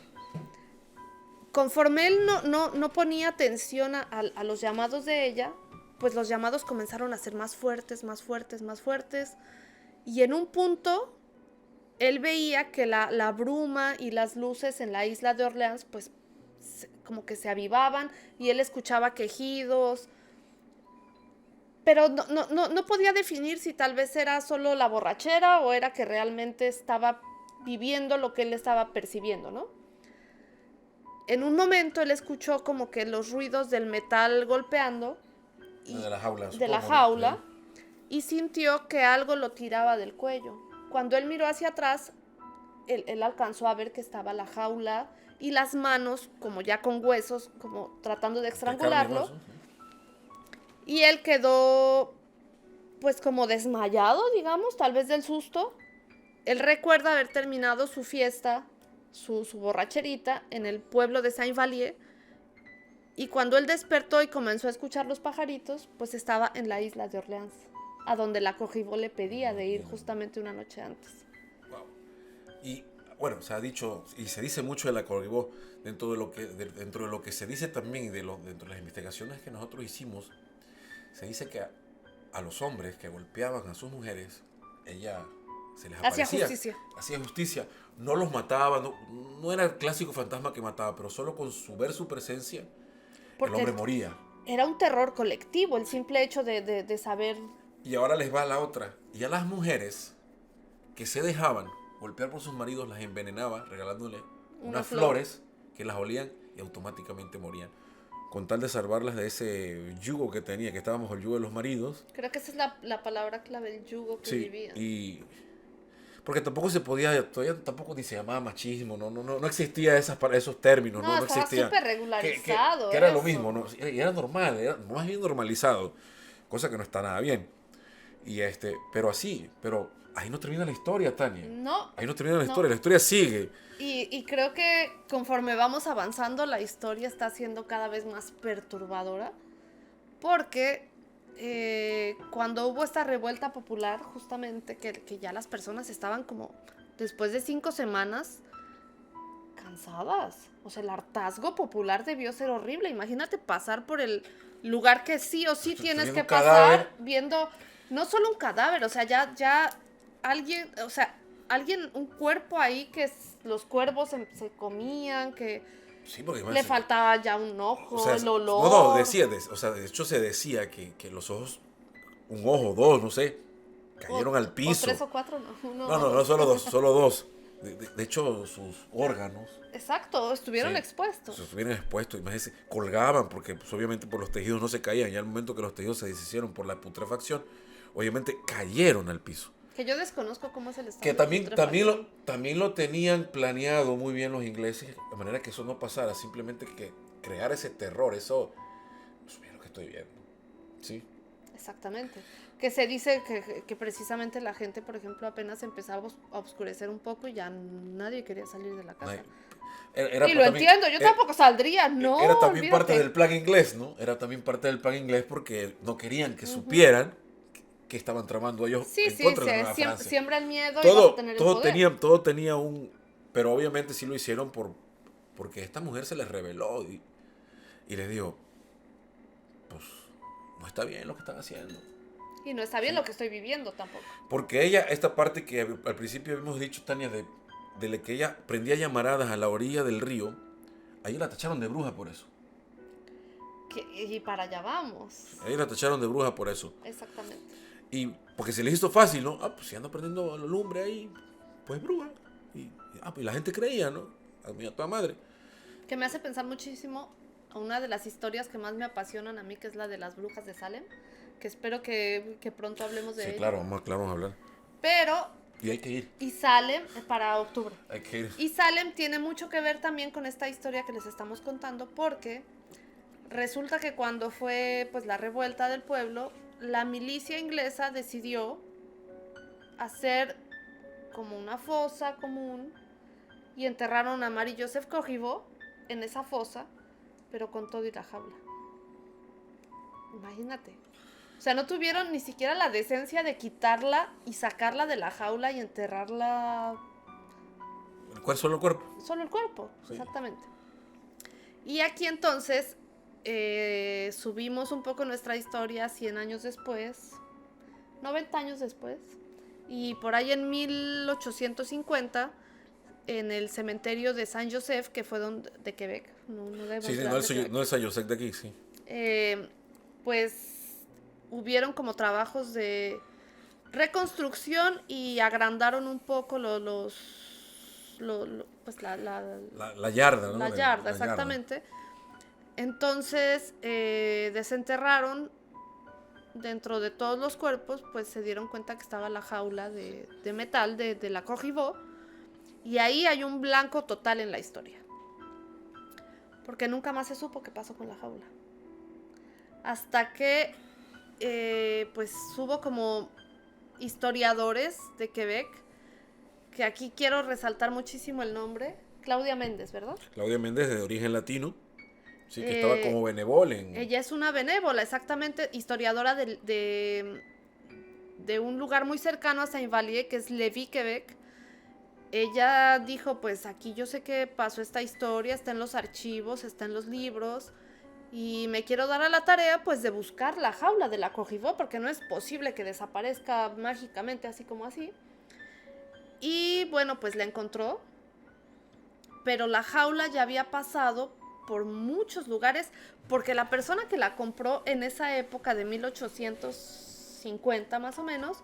Speaker 2: Conforme él no ponía atención a los llamados de ella, pues los llamados comenzaron a ser más fuertes, más fuertes, más fuertes. Y en un punto, él veía que la bruma y las luces en la isla de Orleans, pues como que se avivaban y él escuchaba quejidos, pero no podía definir si tal vez era solo la borrachera o era que realmente estaba viviendo lo que él estaba percibiendo, ¿no? En un momento él escuchó como que los ruidos del metal golpeando
Speaker 1: De la jaula,
Speaker 2: de la
Speaker 1: supongo, ¿no?
Speaker 2: jaula y sintió que algo lo tiraba del cuello. Cuando él miró hacia atrás, él alcanzó a ver que estaba la jaula y las manos como ya con huesos, como tratando de
Speaker 1: De carne y
Speaker 2: estrangularlo.
Speaker 1: hueso, sí.
Speaker 2: Y él quedó pues como desmayado, digamos, tal vez del susto. Él recuerda haber terminado su fiesta, su borracherita, en el pueblo de Saint-Vallier. Y cuando él despertó y comenzó a escuchar los pajaritos, pues estaba en la isla de Orleans, a donde la Corriveau le pedía de ir justamente una noche antes.
Speaker 1: Wow. Y bueno, se ha dicho y se dice mucho de la Corriveau dentro de lo que se dice también dentro de las investigaciones que nosotros hicimos. Se dice que a los hombres que golpeaban a sus mujeres, ella se les
Speaker 2: Hacía
Speaker 1: aparecía.
Speaker 2: justicia.
Speaker 1: Hacía justicia. No los mataba, no era el clásico fantasma que mataba, pero solo con ver su presencia, el hombre moría.
Speaker 2: Era un terror colectivo, el simple hecho de saber.
Speaker 1: Y ahora les va la otra. Y a las mujeres que se dejaban golpear por sus maridos, las envenenaba regalándole unas flores que las olían y automáticamente morían. Con tal de salvarlas de ese yugo que tenía, que estábamos bajo el yugo de los maridos.
Speaker 2: Creo que esa es la palabra clave, el yugo que vivían.
Speaker 1: Y porque tampoco se podía, todavía tampoco ni se llamaba machismo, no existía esos términos, no
Speaker 2: estaba
Speaker 1: existía.
Speaker 2: súper regularizado.
Speaker 1: Que era lo mismo, ¿no? Era normal, era más bien normalizado, cosa que no está nada bien. Pero ahí no termina la historia, Tania.
Speaker 2: No.
Speaker 1: Ahí no termina la historia sigue.
Speaker 2: Y creo que conforme vamos avanzando, la historia está siendo cada vez más perturbadora. Porque cuando hubo esta revuelta popular, justamente que ya las personas estaban como, después de 5 semanas, cansadas. O sea, el hartazgo popular debió ser horrible. Imagínate pasar por el lugar que sí o sí tienes que pasar viendo, no solo un cadáver, o sea, ya alguien, o sea, un cuerpo ahí que los cuervos se comían, que
Speaker 1: sí, porque
Speaker 2: le faltaba ya un ojo,
Speaker 1: o sea,
Speaker 2: el olor.
Speaker 1: De hecho se decía que los ojos, un ojo, dos, no sé, cayeron al piso.
Speaker 2: O 3 o 4, no.
Speaker 1: No, solo dos. De hecho, sus órganos.
Speaker 2: Exacto, estuvieron expuestos.
Speaker 1: Estuvieron expuestos, imagínense, colgaban, porque pues, obviamente por los tejidos no se caían. Ya al momento que los tejidos se deshicieron por la putrefacción, obviamente cayeron al piso.
Speaker 2: Que yo desconozco cómo se les
Speaker 1: Que también lo tenían planeado muy bien los ingleses, de manera que eso no pasara, simplemente que crear ese terror, eso es lo que estoy viendo. ¿Sí?
Speaker 2: Exactamente. Que se dice que precisamente la gente, por ejemplo, apenas empezaba a oscurecer un poco y ya nadie quería salir de la casa. Y lo entiendo, yo tampoco saldría, no.
Speaker 1: Era también parte del plan inglés, ¿no? Era también parte del plan inglés porque no querían que supieran que estaban tramando ellos en contra de la Nueva Francia.
Speaker 2: Siembra el miedo y vas a tener el poder.
Speaker 1: Todo tenía un... Pero obviamente sí lo hicieron porque esta mujer se les reveló y les dijo, pues no está bien lo que están haciendo.
Speaker 2: Y no está bien lo que estoy viviendo tampoco.
Speaker 1: Porque ella, esta parte que al principio habíamos dicho, Tania, de que ella prendía llamaradas a la orilla del río, ahí la tacharon de bruja por eso.
Speaker 2: Y para allá vamos.
Speaker 1: Ahí la tacharon de bruja por eso.
Speaker 2: Exactamente.
Speaker 1: Y porque se les hizo fácil, ¿no? Pues si anda prendiendo la lumbre ahí, pues bruja. Y la gente creía, ¿no? A toda madre.
Speaker 2: Que me hace pensar muchísimo a una de las historias que más me apasionan a mí, que es la de las brujas de Salem. Que espero que pronto hablemos de ella.
Speaker 1: Sí, claro, vamos a hablar.
Speaker 2: Pero...
Speaker 1: Y hay que ir.
Speaker 2: Y Salem, para octubre.
Speaker 1: Hay que ir.
Speaker 2: Y Salem tiene mucho que ver también con esta historia que les estamos contando, porque resulta que cuando fue pues la revuelta del pueblo, la milicia inglesa decidió hacer como una fosa común y enterraron a Marie Joseph Corriveau en esa fosa, pero con todo y la jaula. Imagínate. O sea, no tuvieron ni siquiera la decencia de quitarla y sacarla de la jaula y enterrarla.
Speaker 1: ¿Cuál solo el cuerpo?
Speaker 2: Solo el cuerpo,
Speaker 1: sí.
Speaker 2: Exactamente. Y aquí entonces subimos un poco nuestra historia 100 años después, 90 años después, Y por ahí en 1850, en el cementerio de Saint Joseph, que fue de Quebec, no de
Speaker 1: Sí, sí,
Speaker 2: Montreal, de Quebec,
Speaker 1: no es San José de aquí, sí.
Speaker 2: pues hubieron como trabajos de reconstrucción y agrandaron un poco pues
Speaker 1: La yarda, ¿no?
Speaker 2: la yarda,
Speaker 1: La yarda.
Speaker 2: exactamente. Entonces desenterraron dentro de todos los cuerpos, pues se dieron cuenta que estaba la jaula de metal de la Corriveau. Y ahí hay un blanco total en la historia. Porque nunca más se supo qué pasó con la jaula. Hasta que pues hubo como historiadores de Quebec, que aquí quiero resaltar muchísimo el nombre, Claudia Méndez, ¿verdad?
Speaker 1: Claudia Méndez, de origen latino, sí, que estaba como benevol en...
Speaker 2: Ella es una benévola, exactamente, historiadora de un lugar muy cercano a Saint-Vallier, que es Lévis, Quebec. Ella dijo, pues aquí yo sé que pasó esta historia, está en los archivos, está en los libros, y me quiero dar a la tarea pues de buscar la jaula de la Corriveau, porque no es posible que desaparezca mágicamente así como así. Y bueno, pues la encontró, pero la jaula ya había pasado por muchos lugares, porque la persona que la compró en esa época de 1850 más o menos,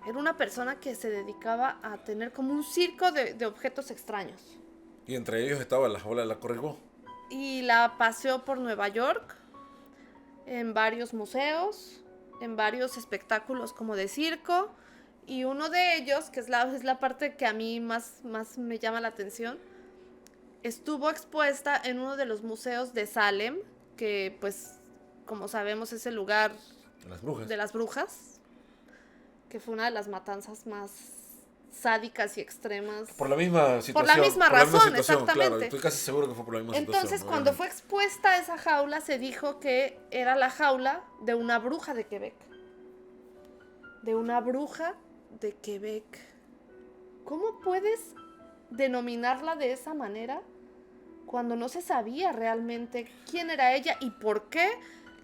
Speaker 2: era una persona que se dedicaba a tener como un circo de objetos extraños.
Speaker 1: Y entre ellos estaba la jaula de la Corriveau.
Speaker 2: Y la paseó por Nueva York, en varios museos, en varios espectáculos como de circo. Y uno de ellos, que es la parte que a mí más me llama la atención, estuvo expuesta en uno de los museos de Salem, que pues como sabemos es el lugar
Speaker 1: Las brujas.
Speaker 2: de las brujas, que fue una de las matanzas más sádicas y extremas.
Speaker 1: Por la misma situación.
Speaker 2: Por la misma razón, exactamente.
Speaker 1: Claro, estoy casi seguro que fue por la misma situación.
Speaker 2: Entonces, cuando fue expuesta esa jaula, se dijo que era la jaula de una bruja de Quebec. De una bruja de Quebec. ¿Cómo puedes denominarla de esa manera cuando no se sabía realmente quién era ella y por qué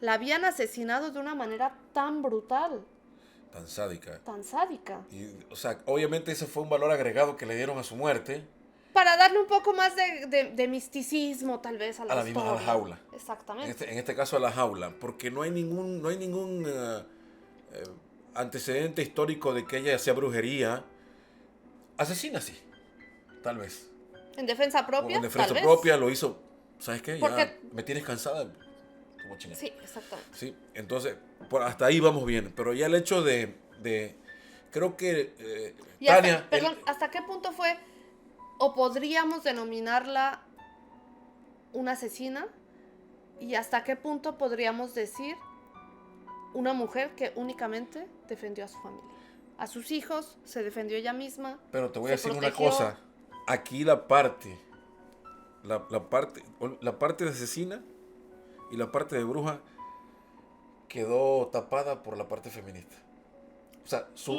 Speaker 2: la habían asesinado de una manera tan brutal,
Speaker 1: Tan sádica.
Speaker 2: tan sádica?
Speaker 1: Y, o sea, obviamente ese fue un valor agregado que le dieron a su muerte.
Speaker 2: Para darle un poco más de misticismo, tal vez, a la
Speaker 1: misma
Speaker 2: historia.
Speaker 1: jaula.
Speaker 2: Exactamente.
Speaker 1: En este caso a la jaula. Porque no hay ningún antecedente histórico de que ella hacía brujería. Asesina, sí. Tal vez.
Speaker 2: En defensa
Speaker 1: O
Speaker 2: propia,
Speaker 1: en defensa
Speaker 2: tal vez.
Speaker 1: propia lo hizo. ¿Sabes qué?
Speaker 2: Porque...
Speaker 1: Ya me tienes cansada. Como chingada.
Speaker 2: Sí, exactamente.
Speaker 1: Sí, entonces, hasta ahí vamos bien. Pero ya el hecho creo que Tania...
Speaker 2: Perdón, ¿hasta qué punto fue o podríamos denominarla una asesina? ¿Y hasta qué punto podríamos decir una mujer que únicamente defendió a su familia? A sus hijos, se defendió ella misma.
Speaker 1: Pero te voy a decir una cosa. Aquí la parte de asesina y la parte de bruja quedó tapada por la parte feminista. O sea, su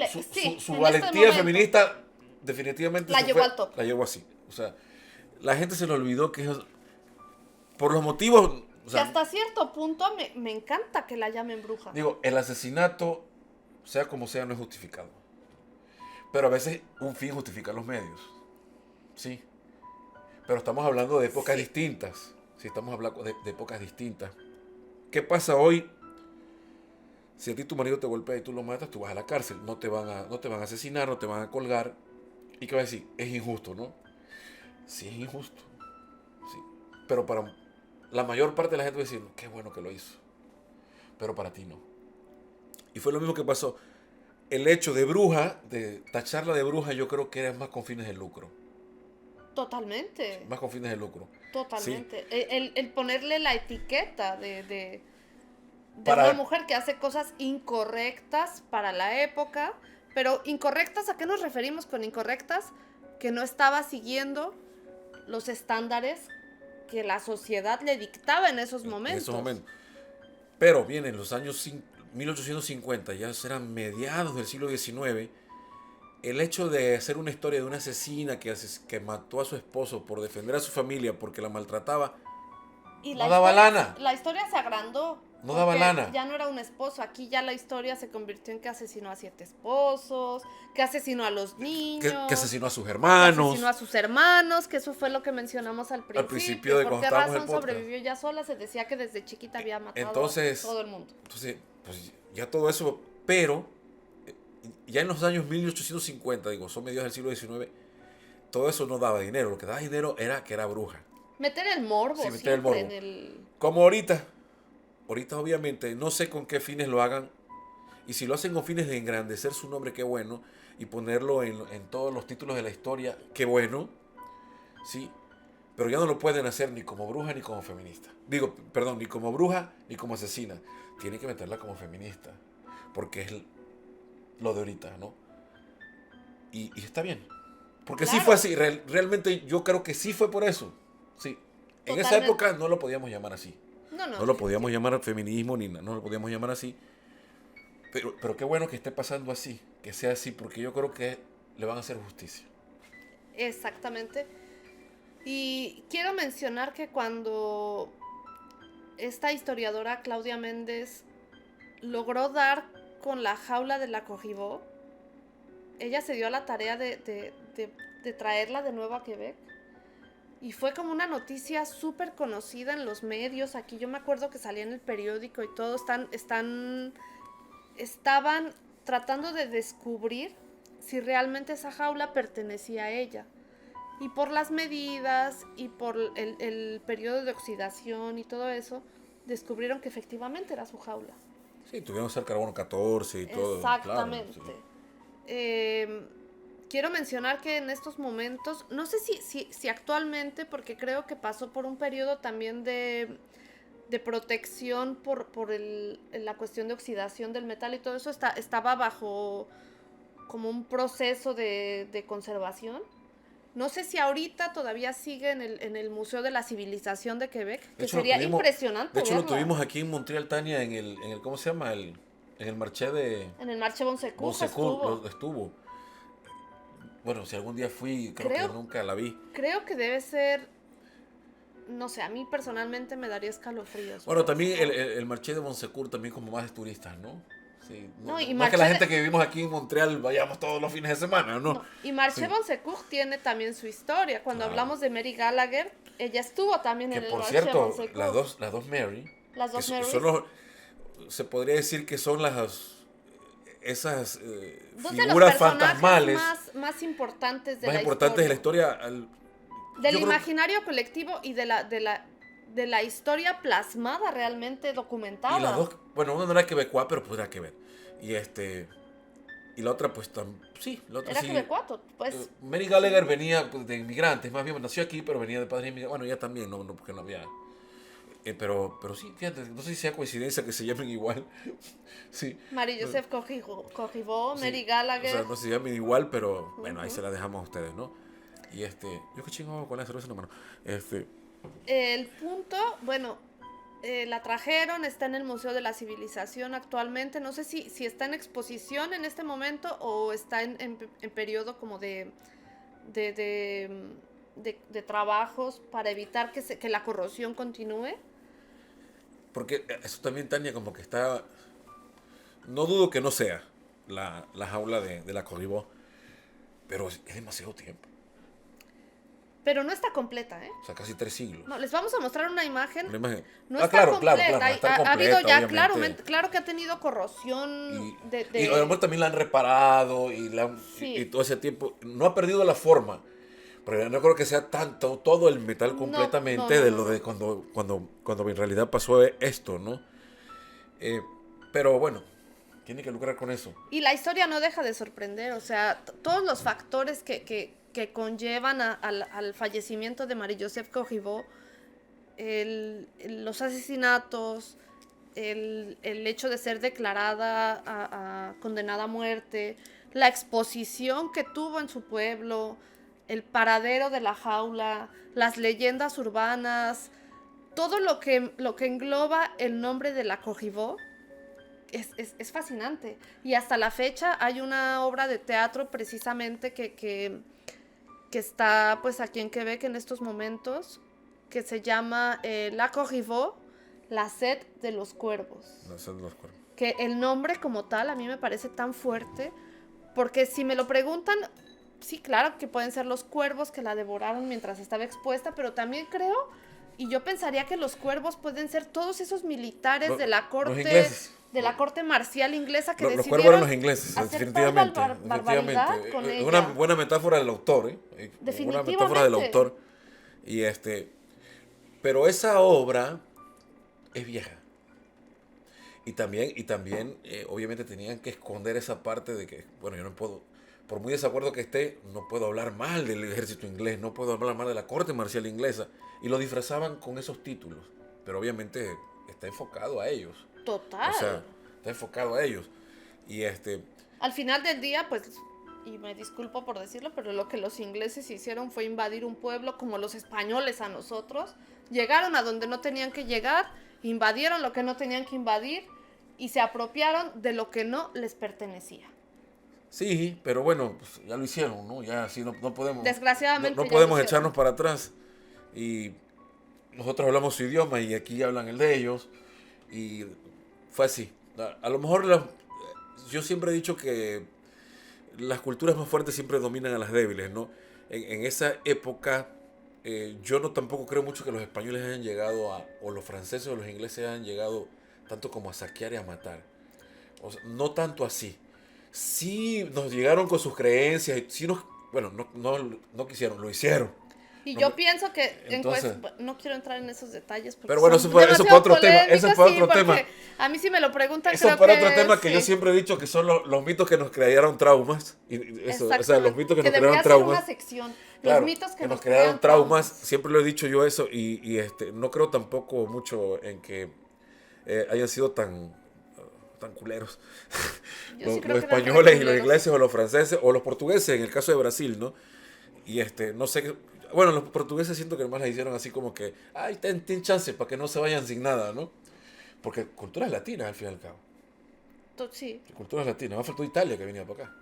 Speaker 1: valentía feminista definitivamente
Speaker 2: la llevó al top.
Speaker 1: La llevó así. O sea, la gente se le olvidó que por los motivos... O sea,
Speaker 2: que hasta cierto punto me encanta que la llamen bruja.
Speaker 1: Digo, el asesinato, sea como sea, no es justificado. Pero a veces un fin justifica los medios. Sí. Pero estamos hablando de épocas distintas. Sí, estamos hablando de épocas distintas. ¿Qué pasa hoy? Si a ti tu marido te golpea y tú lo matas, tú vas a la cárcel. No te van a asesinar, no te van a colgar. ¿Y qué vas a decir? Es injusto, ¿no? Sí, es injusto. Sí. Pero para la mayor parte de la gente va a decir, qué bueno que lo hizo. Pero para ti no. Y fue lo mismo que pasó. El hecho de bruja, de tacharla de bruja, yo creo que era más con fines de lucro.
Speaker 2: Totalmente.
Speaker 1: Más con fines de lucro.
Speaker 2: Totalmente. Sí. El ponerle la etiqueta de una mujer que hace cosas incorrectas para la época. Pero incorrectas, ¿a qué nos referimos con incorrectas? Que no estaba siguiendo los estándares que la sociedad le dictaba en esos momentos. En esos momentos.
Speaker 1: Pero vienen los años 1850, ya serán mediados del siglo XIX, el hecho de hacer una historia de una asesina que mató a su esposo por defender a su familia porque la maltrataba,
Speaker 2: y
Speaker 1: no daba lana.
Speaker 2: La historia se agrandó.
Speaker 1: No daba
Speaker 2: Porque
Speaker 1: lana.
Speaker 2: ya no era un esposo, aquí ya la historia se convirtió en que asesinó a 7 esposos, que asesinó a los niños,
Speaker 1: Que asesinó a sus
Speaker 2: que
Speaker 1: hermanos.
Speaker 2: asesinó a sus hermanos, que eso fue lo que mencionamos al
Speaker 1: Al principio de
Speaker 2: ¿Por
Speaker 1: cuando
Speaker 2: qué
Speaker 1: estábamos en el
Speaker 2: razón
Speaker 1: podcast.
Speaker 2: sobrevivió ella sola? Se decía que desde chiquita había matado
Speaker 1: Entonces,
Speaker 2: a todo el mundo.
Speaker 1: entonces, pues ya todo eso, pero ya en los años 1850, digo, son mediados del siglo XIX, todo eso no daba dinero. Lo que daba dinero era que era bruja.
Speaker 2: Meter el morbo
Speaker 1: Sí, meter el
Speaker 2: siempre
Speaker 1: morbo.
Speaker 2: en el...
Speaker 1: Como ahorita. Ahorita obviamente no sé con qué fines lo hagan. Y si lo hacen con fines de engrandecer su nombre, qué bueno. Y ponerlo en todos los títulos de la historia, qué bueno. Sí. Pero ya no lo pueden hacer ni como bruja ni como feminista. Digo, perdón, ni como bruja ni como asesina. Tienen que meterla como feminista. Porque es lo de ahorita, ¿no? Y está bien. Porque sí
Speaker 2: Claro.
Speaker 1: fue así. Realmente yo creo que sí fue por eso. Sí. En esa
Speaker 2: Totalmente.
Speaker 1: época no lo podíamos llamar así.
Speaker 2: No,
Speaker 1: No lo podíamos llamar feminismo ni no lo podíamos llamar así. Pero qué bueno que esté pasando así, que sea así, porque yo creo que le van a hacer justicia.
Speaker 2: Exactamente. Y quiero mencionar que cuando esta historiadora Claudia Méndez logró dar con la jaula de la Cogibó, ella se dio a la tarea de traerla de nuevo a Quebec. Y fue como una noticia súper conocida en los medios. Aquí yo me acuerdo que salía en el periódico y todo. Estaban tratando de descubrir si realmente esa jaula pertenecía a ella. Y por las medidas y por el periodo de oxidación y todo eso, descubrieron que efectivamente era su jaula.
Speaker 1: Sí, tuvieron que usar carbono 14 y todo.
Speaker 2: Exactamente.
Speaker 1: Claro,
Speaker 2: Quiero mencionar que en estos momentos, no sé si actualmente, porque creo que pasó por un periodo también de protección por la cuestión de oxidación del metal y todo eso, estaba bajo como un proceso de conservación. No sé si ahorita todavía sigue en el Museo de la Civilización de Quebec, que sería impresionante
Speaker 1: De hecho, lo
Speaker 2: verla.
Speaker 1: tuvimos aquí en Montreal, Tania, en el ¿cómo se llama? En el marché de
Speaker 2: En el Marché Bonsecours
Speaker 1: Bonsecours
Speaker 2: estuvo.
Speaker 1: estuvo. Bueno, si algún día fui, creo
Speaker 2: Creo-
Speaker 1: que nunca la vi.
Speaker 2: Creo que debe ser, no sé, a mí personalmente me daría escalofríos.
Speaker 1: Bueno,
Speaker 2: ver
Speaker 1: también
Speaker 2: esa jaula.
Speaker 1: el marché de Bonsecours también como más de turistas, ¿no? Sí,
Speaker 2: No, y
Speaker 1: no es que la
Speaker 2: Marché
Speaker 1: gente que vivimos aquí en Montreal vayamos todos los fines de semana, ¿no?
Speaker 2: No, y Marché
Speaker 1: Sí.
Speaker 2: Bonsecours tiene también su historia. Cuando
Speaker 1: Claro.
Speaker 2: hablamos de Mary Gallagher, ella estuvo también
Speaker 1: Que
Speaker 2: en el
Speaker 1: por
Speaker 2: Marché
Speaker 1: cierto,
Speaker 2: Bonsecours.
Speaker 1: las dos Mary,
Speaker 2: Las
Speaker 1: que
Speaker 2: dos Marys.
Speaker 1: se podría decir que son esas
Speaker 2: Dos de los
Speaker 1: figuras
Speaker 2: personajes
Speaker 1: fantasmales
Speaker 2: más importantes de
Speaker 1: más
Speaker 2: la
Speaker 1: importantes de la
Speaker 2: historia.
Speaker 1: historia.
Speaker 2: Del
Speaker 1: Yo creo-
Speaker 2: imaginario colectivo y de la historia plasmada realmente documentada.
Speaker 1: y las dos, bueno, una no era quebecois, pero pues era que ver. Y la otra pues sí, la otra
Speaker 2: Era
Speaker 1: sí.
Speaker 2: quebecuato, pues.
Speaker 1: Mary Gallagher venía pues, de inmigrantes, más bien nació aquí, pero venía de padres inmigrantes. Bueno, ella también, no porque no había. Pero sí, fíjate, no sé si sea coincidencia que se llamen igual. Sí.
Speaker 2: Marie-Joseph Corriveau,
Speaker 1: Sí,
Speaker 2: Mary
Speaker 1: o
Speaker 2: Gallagher.
Speaker 1: sea, no se llamen igual, pero bueno, ahí se la dejamos a ustedes, ¿no? Y yo qué chingo hago con la cerveza en la mano.
Speaker 2: El punto, bueno, la trajeron, está en el Museo de la Civilización actualmente. No sé si está en exposición en este momento o está en periodo como de trabajos para evitar que la corrosión continúe.
Speaker 1: Porque eso también, Tania, como que está. No dudo que no sea la jaula de la Corribó, pero es demasiado tiempo.
Speaker 2: Pero no está completa, ¿eh?
Speaker 1: O sea, casi 3 siglos.
Speaker 2: No, les vamos a mostrar una imagen.
Speaker 1: Una imagen.
Speaker 2: No
Speaker 1: Ah,
Speaker 2: está
Speaker 1: claro,
Speaker 2: completa.
Speaker 1: claro, claro, está
Speaker 2: Ha habido
Speaker 1: completa,
Speaker 2: ya,
Speaker 1: obviamente.
Speaker 2: claro que ha tenido corrosión
Speaker 1: Y a lo mejor también la han reparado
Speaker 2: Sí.
Speaker 1: y todo ese tiempo. No ha perdido la forma. Pero no creo que sea tanto, todo el metal completamente
Speaker 2: no,
Speaker 1: de
Speaker 2: no,
Speaker 1: lo
Speaker 2: no.
Speaker 1: de cuando en realidad pasó esto, ¿no? Pero bueno, tiene que lucrar con eso.
Speaker 2: Y la historia no deja de sorprender, o sea, todos los factores que conllevan al fallecimiento de Marie-Joseph Corriveau, los asesinatos, el hecho de ser declarada condenada a muerte, la exposición que tuvo en su pueblo, el paradero de la jaula, las leyendas urbanas, todo lo que engloba el nombre de la Corriveau. Es fascinante. Y hasta la fecha hay una obra de teatro precisamente que está pues aquí en Quebec en estos momentos, que se llama La Corriveau, La sed de los cuervos.
Speaker 1: La sed de los cuervos.
Speaker 2: Que el nombre como tal a mí me parece tan fuerte, porque si me lo preguntan, sí, claro que pueden ser los cuervos que la devoraron mientras estaba expuesta, pero también creo, y yo pensaría que los cuervos pueden ser todos esos militares de la corte marcial inglesa que
Speaker 1: Los
Speaker 2: decidieron
Speaker 1: cuervos eran los ingleses,
Speaker 2: hacer
Speaker 1: definitivamente.
Speaker 2: tal barbaridad con
Speaker 1: Es
Speaker 2: ella.
Speaker 1: una buena metáfora del autor,
Speaker 2: Definitivamente.
Speaker 1: Una metáfora del autor. Y pero esa obra es vieja. Y también obviamente tenían que esconder esa parte de que, bueno, yo no puedo, por muy desacuerdo que esté, no puedo hablar mal del ejército inglés, no puedo hablar mal de la corte marcial inglesa. Y lo disfrazaban con esos títulos. Pero obviamente está enfocado a ellos.
Speaker 2: Total.
Speaker 1: O sea, está enfocado a ellos. Y
Speaker 2: Al final del día, pues, y me disculpo por decirlo, pero lo que los ingleses hicieron fue invadir un pueblo como los españoles a nosotros. Llegaron a donde no tenían que llegar, invadieron lo que no tenían que invadir y se apropiaron de lo que no les pertenecía.
Speaker 1: Sí, pero bueno, pues ya lo hicieron, ¿no? Ya así no podemos.
Speaker 2: Desgraciadamente.
Speaker 1: No podemos echarnos para atrás. Y nosotros hablamos su idioma y aquí hablan el de ellos. Y fue así. A lo mejor yo siempre he dicho que las culturas más fuertes siempre dominan a las débiles, ¿no? En esa época, yo no tampoco creo mucho que los españoles hayan llegado o los franceses o los ingleses hayan llegado tanto como a saquear y a matar. O sea, no tanto así. Sí nos llegaron con sus creencias, sí bueno, no quisieron, lo hicieron.
Speaker 2: Y yo pienso que
Speaker 1: entonces,
Speaker 2: no quiero entrar en esos detalles.
Speaker 1: Pero bueno, eso fue otro tema. Eso fue otro tema.
Speaker 2: A mí sí me lo preguntan.
Speaker 1: Eso fue otro tema que yo siempre he dicho que son los mitos que nos crearon traumas. O sea, los mitos que nos crearon traumas.
Speaker 2: Una sección.
Speaker 1: Claro,
Speaker 2: los mitos que
Speaker 1: nos crearon traumas. Siempre lo he dicho yo eso. Y no creo tampoco mucho en que hayan sido tan culeros. Los españoles y los ingleses o los franceses o los portugueses en el caso de Brasil, ¿no? Y no sé, bueno, los portugueses siento que nomás la hicieron así como que, ay, ten chance para que no se vayan sin nada, ¿no? Porque culturas latinas al fin y al cabo.
Speaker 2: Sí.
Speaker 1: Culturas latinas, más faltó Italia que venía para acá.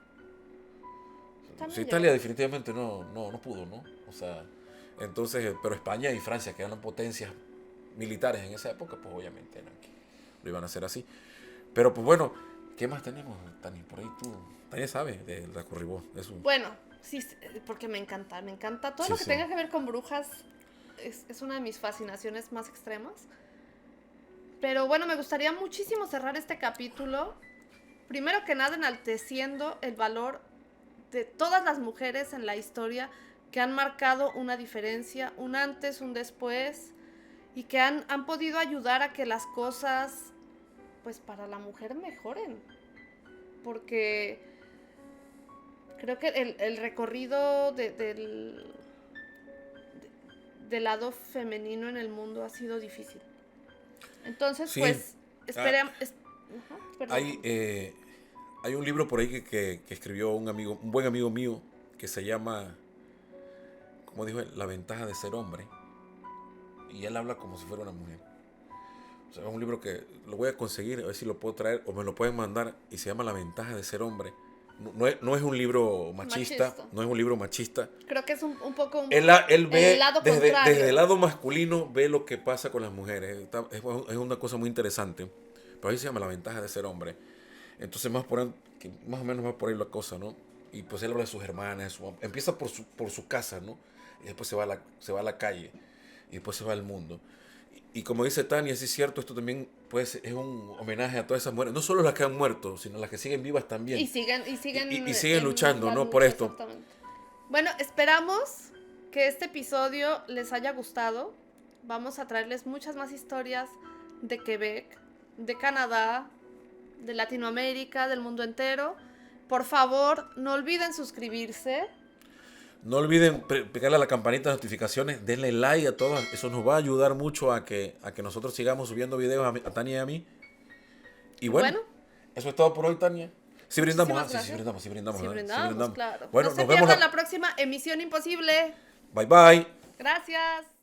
Speaker 1: Sí, Italia definitivamente no pudo, ¿no? O sea, entonces, pero España y Francia, que eran potencias militares en esa época, pues obviamente lo iban a hacer así. Pero pues bueno, ¿qué más tenemos, Tani? Por ahí Tania sabe de la Corribó.
Speaker 2: Bueno, sí, porque me encanta. Todo lo que tenga que ver con brujas es una de mis fascinaciones más extremas. Pero bueno, me gustaría muchísimo cerrar este capítulo, primero que nada enalteciendo el valor de todas las mujeres en la historia que han marcado una diferencia, un antes, un después, y que han podido ayudar a que las cosas, pues para la mujer mejoren. Porque creo que el recorrido del lado femenino en el mundo ha sido difícil. Entonces, sí. Pues, esperemos.
Speaker 1: Hay un libro por ahí que escribió un buen amigo mío, que se llama, como dijo él, La ventaja de ser hombre. Y él habla como si fuera una mujer. O sea, es un libro que lo voy a conseguir, a ver si lo puedo traer o me lo pueden mandar, y se llama La ventaja de ser hombre. No es un libro machista, no es un libro machista.
Speaker 2: Creo que es un poco
Speaker 1: él ve
Speaker 2: el lado
Speaker 1: desde el lado masculino, ve lo que pasa con las mujeres. Es una cosa muy interesante. Pero ahí se llama La ventaja de ser hombre. Entonces más o menos va por ahí la cosa, ¿no? Y pues él habla de sus hermanas, empieza por su casa, ¿no? Y después se va a la calle, y después se va al mundo. Y como dice Tania, sí es cierto, esto también pues, es un homenaje a todas esas mujeres, no solo las que han muerto, sino las que siguen vivas también.
Speaker 2: Y siguen
Speaker 1: luchando, ¿no? Por esto.
Speaker 2: Exactamente. Bueno, esperamos que este episodio les haya gustado. Vamos a traerles muchas más historias de Quebec, de Canadá, de Latinoamérica, del mundo entero. Por favor, no olviden suscribirse.
Speaker 1: No olviden pegarle a la campanita de notificaciones, denle like a todos, eso nos va a ayudar mucho a que nosotros sigamos subiendo videos a Tania y a mí. Y bueno, eso es todo por hoy, Tania. Sí brindamos, sí brindamos,
Speaker 2: claro.
Speaker 1: Bueno,
Speaker 2: no se pierdan la próxima Emisión Imposible.
Speaker 1: Bye.
Speaker 2: Gracias.